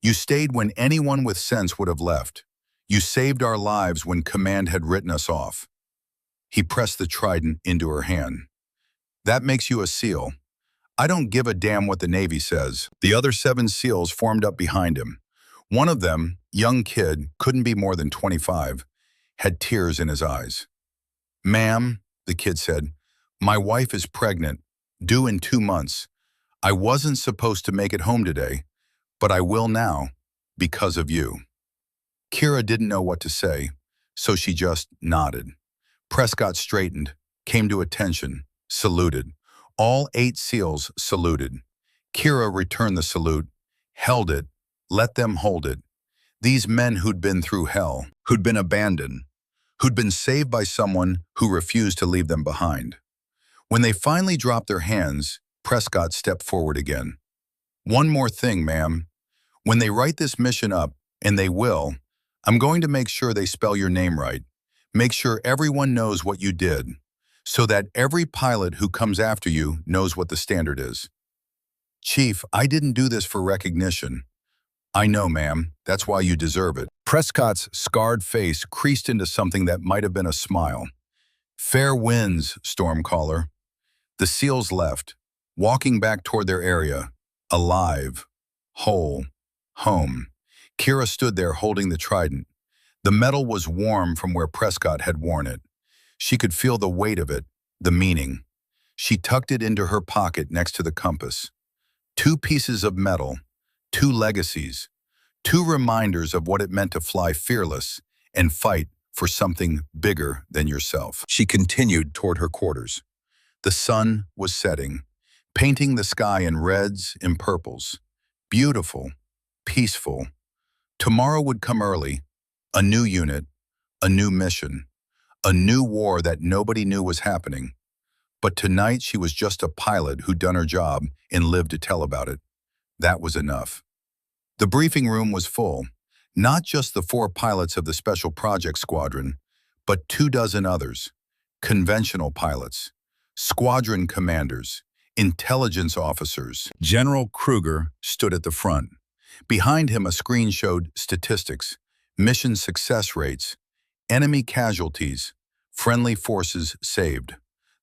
You stayed when anyone with sense would have left. You saved our lives when command had written us off." He pressed the trident into her hand. "That makes you a SEAL. I don't give a damn what the Navy says." The other 7 SEALs formed up behind him. One of them, young kid, couldn't be more than 25, had tears in his eyes. "Ma'am," the kid said, "my wife is pregnant, due in 2 months. I wasn't supposed to make it home today, but I will now, because of you." Kira didn't know what to say, so she just nodded. Prescott straightened, came to attention, saluted. All 8 SEALs saluted. Kira returned the salute, held it, let them hold it. These men who'd been through hell, who'd been abandoned, who'd been saved by someone who refused to leave them behind. When they finally dropped their hands, Prescott stepped forward again. "One more thing, ma'am. When they write this mission up, and they will, I'm going to make sure they spell your name right. Make sure everyone knows what you did, so that every pilot who comes after you knows what the standard is." "Chief, I didn't do this for recognition." "I know, ma'am. That's why you deserve it." Prescott's scarred face creased into something that might have been a smile. "Fair winds, Stormcaller." The SEALs left, walking back toward their area, alive, whole, home. Kira stood there holding the trident. The metal was warm from where Prescott had worn it. She could feel the weight of it, the meaning. She tucked it into her pocket next to the compass. 2 pieces of metal, 2 legacies, 2 reminders of what it meant to fly fearless and fight for something bigger than yourself. She continued toward her quarters. The sun was setting, painting the sky in reds and purples. Beautiful, peaceful. Tomorrow would come early, a new unit, a new mission, a new war that nobody knew was happening. But tonight she was just a pilot who'd done her job and lived to tell about it. That was enough. The briefing room was full, not just the 4 pilots of the Special Projects Squadron, but 24 others, conventional pilots, squadron commanders, intelligence officers. General Kruger stood at the front. Behind him, a screen showed statistics, mission success rates, enemy casualties, friendly forces saved.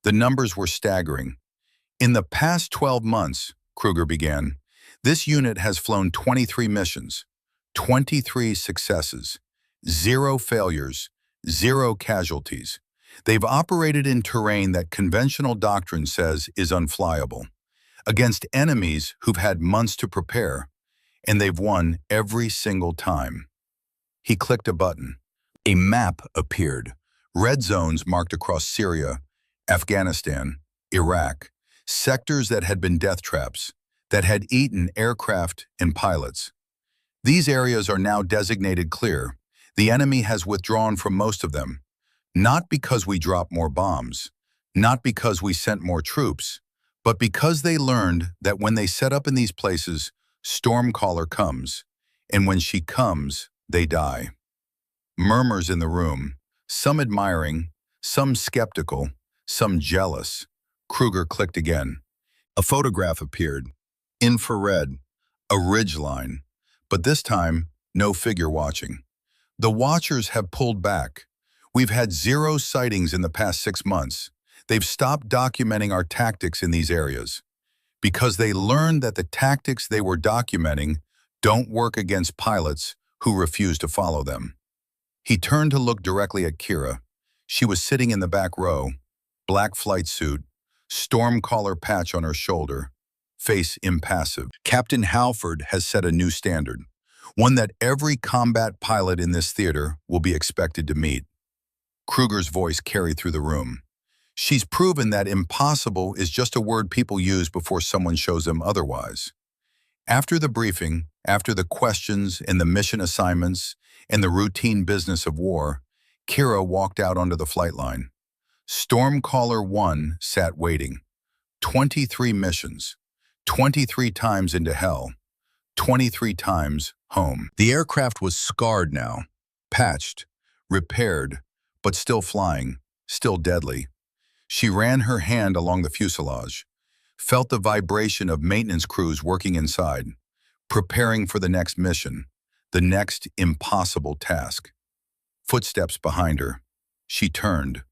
The numbers were staggering. "In the past 12 months, Kruger began, this unit has flown 23 missions, 23 successes, 0 failures, 0 casualties. They've operated in terrain that conventional doctrine says is unflyable, against enemies who've had months to prepare, and they've won every single time." He clicked a button. A map appeared. Red zones marked across Syria, Afghanistan, Iraq, sectors that had been death traps, that had eaten aircraft and pilots. These areas are now designated clear. The enemy has withdrawn from most of them, not because we dropped more bombs, not because we sent more troops, but because they learned that when they set up in these places, Stormcaller comes, and when she comes, they die. Murmurs in the room, some admiring, some skeptical, some jealous. Kruger clicked again. A photograph appeared. Infrared, a ridgeline, but this time, no figure watching. The watchers have pulled back. We've had 0 sightings in the past 6 months. They've stopped documenting our tactics in these areas because they learned that the tactics they were documenting don't work against pilots who refuse to follow them. He turned to look directly at Kira. She was sitting in the back row, black flight suit, Stormcaller patch on her shoulder, face impassive. Captain Halford has set a new standard, one that every combat pilot in this theater will be expected to meet. Kruger's voice carried through the room. She's proven that impossible is just a word people use before someone shows them otherwise. After the briefing, after the questions and the mission assignments and the routine business of war, Kira walked out onto the flight line. Stormcaller 1 sat waiting. 23 missions, 23 times into hell, 23 times home. The aircraft was scarred now, patched, repaired, but still flying, still deadly. She ran her hand along the fuselage, felt the vibration of maintenance crews working inside, preparing for the next mission, the next impossible task. Footsteps behind her. She turned.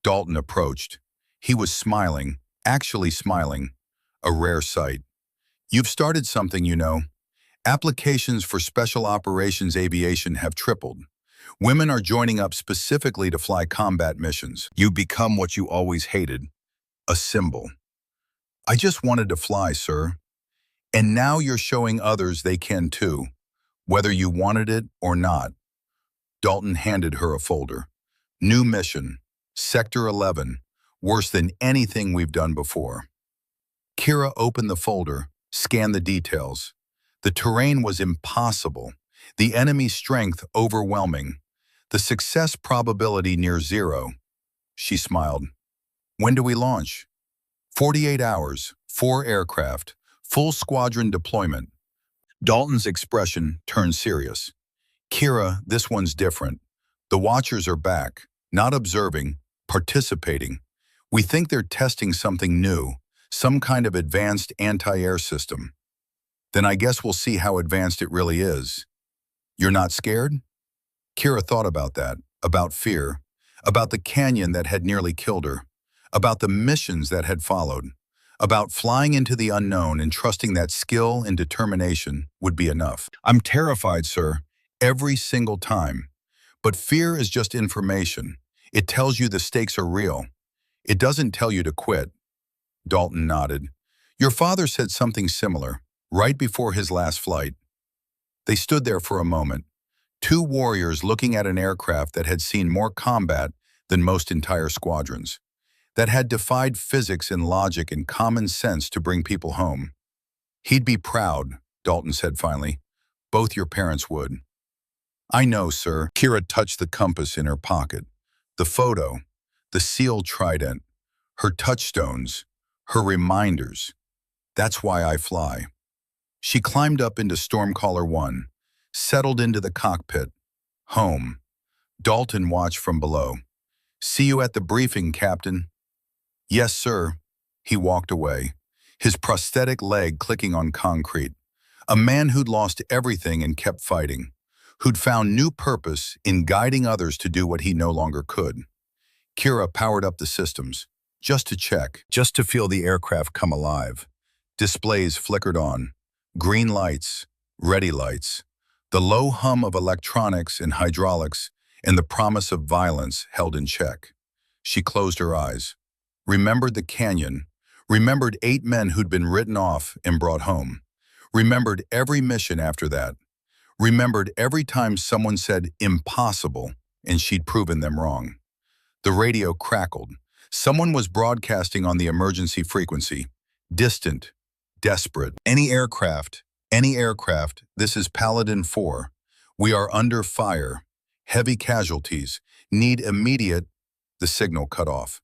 Dalton approached. He was smiling, actually smiling, a rare sight. You've started something, you know. Applications for special operations aviation have tripled. Women are joining up specifically to fly combat missions. You've become what you always hated, a symbol. I just wanted to fly, sir. And now you're showing others they can too, whether you wanted it or not. Dalton handed her a folder. New mission, Sector 11, worse than anything we've done before. Kira opened the folder, scanned the details. The terrain was impossible, the enemy's strength overwhelming, the success probability near 0. She smiled. When do we launch? 48 hours, 4 aircraft, full squadron deployment. Dalton's expression turned serious. Kira, this one's different. The watchers are back, not observing, participating. We think they're testing something new, some kind of advanced anti-air system. Then I guess we'll see how advanced it really is. You're not scared? Kira thought about that, about fear, about the canyon that had nearly killed her, about the missions that had followed, about flying into the unknown and trusting that skill and determination would be enough. I'm terrified, sir, every single time. But fear is just information. It tells you the stakes are real. It doesn't tell you to quit. Dalton nodded. Your father said something similar, right before his last flight. They stood there for a moment, 2 warriors looking at an aircraft that had seen more combat than most entire squadrons, that had defied physics and logic and common sense to bring people home. He'd be proud, Dalton said finally. Both your parents would. I know, sir. Kira touched the compass in her pocket. The photo, the sealed trident, her touchstones, her reminders. That's why I fly. She climbed up into Stormcaller 1, settled into the cockpit. Home. Dalton watched from below. See you at the briefing, Captain. Yes, sir. He walked away, his prosthetic leg clicking on concrete. A man who'd lost everything and kept fighting, who'd found new purpose in guiding others to do what he no longer could. Kira powered up the systems, just to check, just to feel the aircraft come alive. Displays flickered on, green lights, ready lights, the low hum of electronics and hydraulics, and the promise of violence held in check. She closed her eyes, remembered the canyon, remembered 8 men who'd been written off and brought home, remembered every mission after that, remembered every time someone said impossible and she'd proven them wrong. The radio crackled. Someone was broadcasting on the emergency frequency. Distant, desperate. Any aircraft, this is Paladin 4. We are under fire. Heavy casualties. Need immediate. The signal cut off.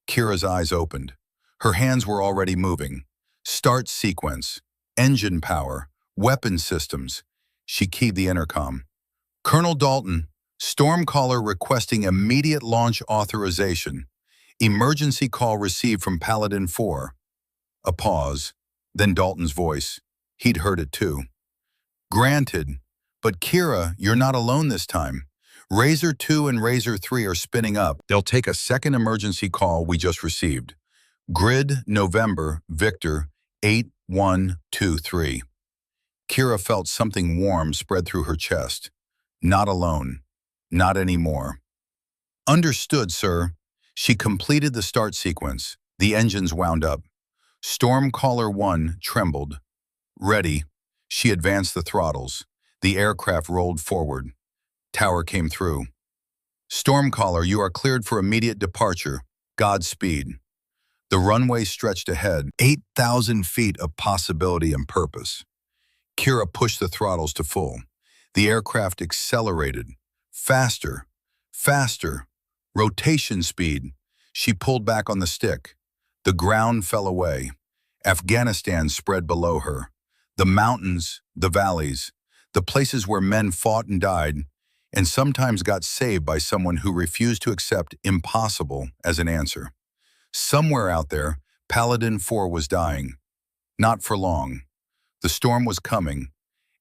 Kira's eyes opened. Her hands were already moving. Start sequence. Engine power. Weapon systems. She keyed the intercom. Colonel Dalton, Stormcaller requesting immediate launch authorization. Emergency call received from Paladin 4. A pause, then Dalton's voice. He'd heard it too. Granted, but Kira, you're not alone this time. Razor 2 and Razor 3 are spinning up. They'll take a second emergency call we just received. Grid November Victor 8123. Kira felt something warm spread through her chest. Not alone. Not anymore. Understood, sir. She completed the start sequence. The engines wound up. Stormcaller 1 trembled. Ready. She advanced the throttles. The aircraft rolled forward. Tower came through. Stormcaller, you are cleared for immediate departure. Godspeed. The runway stretched ahead. 8,000 feet of possibility and purpose. Kira pushed the throttles to full. The aircraft accelerated. Faster. Faster. Rotation speed. She pulled back on the stick. The ground fell away. Afghanistan spread below her. The mountains, the valleys, the places where men fought and died, and sometimes got saved by someone who refused to accept impossible as an answer. Somewhere out there, Paladin 4 was dying. Not for long. The storm was coming,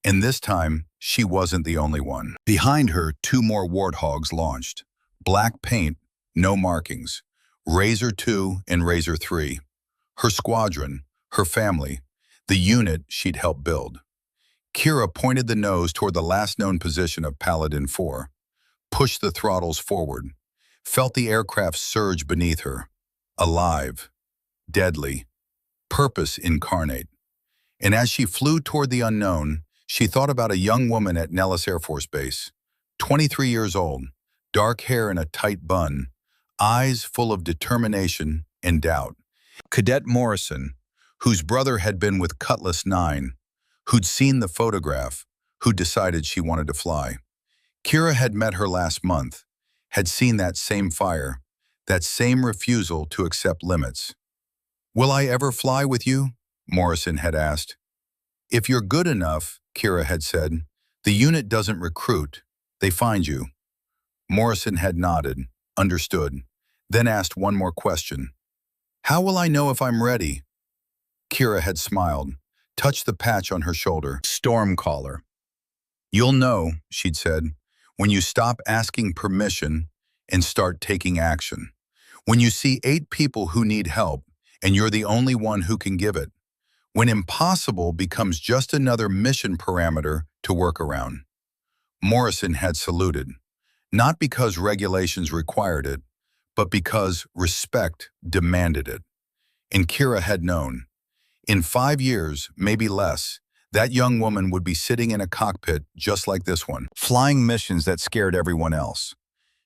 and this time, she wasn't the only one. Behind her, 2 more Warthogs launched. Black paint, no markings. Razor 2 and Razor 3. Her squadron, her family, the unit she'd helped build. Kira pointed the nose toward the last known position of Paladin 4, pushed the throttles forward, felt the aircraft surge beneath her. Alive, deadly, purpose incarnate. And as she flew toward the unknown, she thought about a young woman at Nellis Air Force Base, 23 years old, dark hair in a tight bun, eyes full of determination and doubt. Cadet Morrison, whose brother had been with Cutlass 9, who'd seen the photograph, who decided she wanted to fly. Kira had met her last month, had seen that same fire, that same refusal to accept limits. Will I ever fly with you? Morrison had asked. If you're good enough, Kira had said, the unit doesn't recruit, they find you. Morrison had nodded, understood, then asked one more question. How will I know if I'm ready? Kira had smiled, touched the patch on her shoulder. Stormcaller. You'll know, she'd said, when you stop asking permission and start taking action. When you see 8 people who need help and you're the only one who can give it. When impossible becomes just another mission parameter to work around. Morrison had saluted, not because regulations required it, but because respect demanded it. And Kira had known. In 5 years, maybe less, that young woman would be sitting in a cockpit just like this one, flying missions that scared everyone else,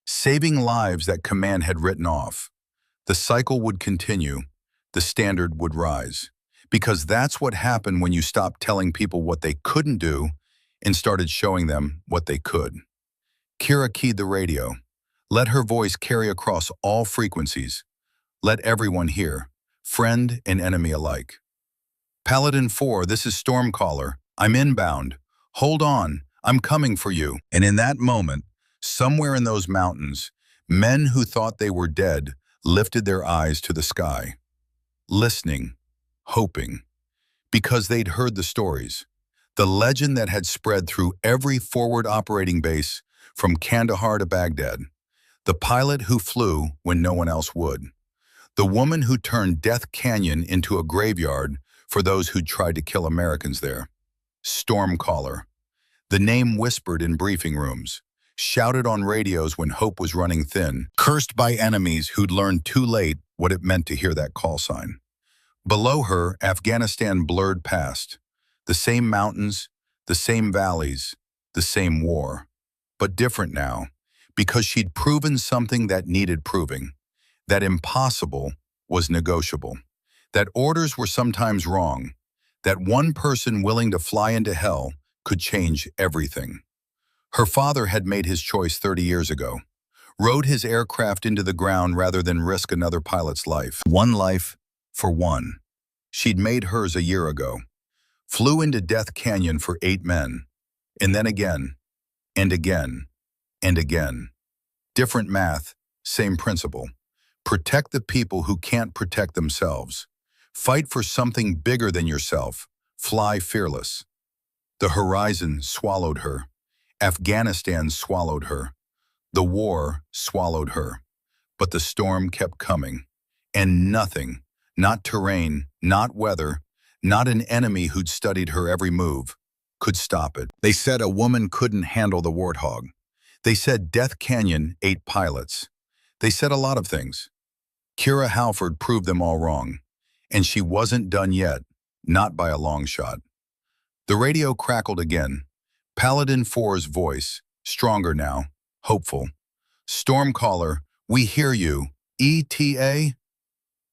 saving lives that command had written off. The cycle would continue, the standard would rise, because that's what happened when you stopped telling people what they couldn't do and started showing them what they could. Kira keyed the radio. Let her voice carry across all frequencies. Let everyone hear, friend and enemy alike. Paladin 4, this is Stormcaller. I'm inbound. Hold on, I'm coming for you. And in that moment, somewhere in those mountains, men who thought they were dead lifted their eyes to the sky, listening, hoping, because they'd heard the stories, the legend that had spread through every forward operating base from Kandahar to Baghdad, the pilot who flew when no one else would, the woman who turned Death Canyon into a graveyard for those who'd tried to kill Americans there. Stormcaller, the name whispered in briefing rooms, shouted on radios when hope was running thin, cursed by enemies who'd learned too late what it meant to hear that call sign. Below her, Afghanistan blurred past, the same mountains, the same valleys, the same war, but different now, because she'd proven something that needed proving, that impossible was negotiable, that orders were sometimes wrong, that one person willing to fly into hell could change everything. Her father had made his choice 30 years ago, rode his aircraft into the ground rather than risk another pilot's life. One life for one. She'd made hers a year ago, flew into Death Canyon for 8 men, and then again, and again, and again. Different math, same principle. Protect the people who can't protect themselves. Fight for something bigger than yourself. Fly fearless. The horizon swallowed her. Afghanistan swallowed her. The war swallowed her. But the storm kept coming. And nothing, not terrain, not weather, not an enemy who'd studied her every move, could stop it. They said a woman couldn't handle the warthog. They said Death Canyon ate pilots. They said a lot of things. Kira Halford proved them all wrong. And she wasn't done yet, not by a long shot. The radio crackled again. Paladin 4's voice, stronger now, hopeful. Stormcaller, we hear you. ETA?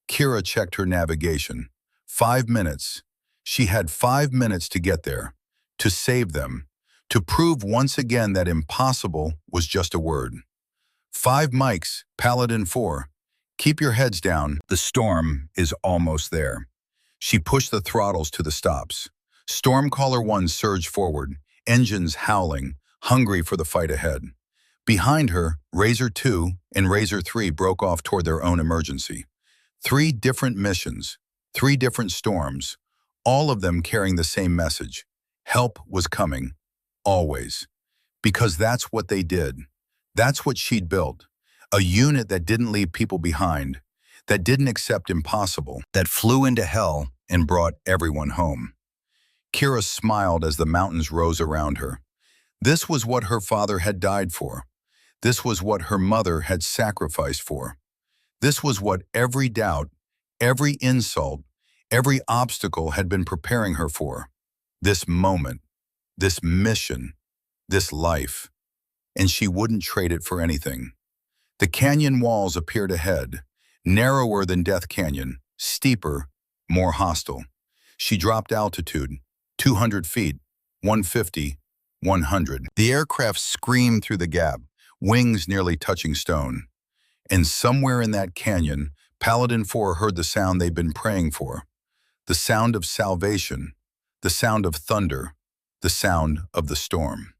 Kira checked her navigation. 5 minutes. She had 5 minutes to get there, to save them, to prove once again that impossible was just a word. 5 mics, Paladin 4. Keep your heads down. The storm is almost there. She pushed the throttles to the stops. Stormcaller 1 surged forward, engines howling, hungry for the fight ahead. Behind her, Razor 2 and Razor 3 broke off toward their own emergency. 3 different missions, 3 different storms, all of them carrying the same message. Help was coming, always. Because that's what they did. That's what she'd built. A unit that didn't leave people behind, that didn't accept impossible, that flew into hell and brought everyone home. Kira smiled as the mountains rose around her. This was what her father had died for. This was what her mother had sacrificed for. This was what every doubt, every insult, every obstacle had been preparing her for. This moment, this mission, this life. And she wouldn't trade it for anything. The canyon walls appeared ahead, narrower than Death Canyon, steeper, more hostile. She dropped altitude, 200 feet, 150, 100. The aircraft screamed through the gap, wings nearly touching stone. And somewhere in that canyon, Paladin 4 heard the sound they'd been praying for. The sound of salvation, the sound of thunder, the sound of the storm.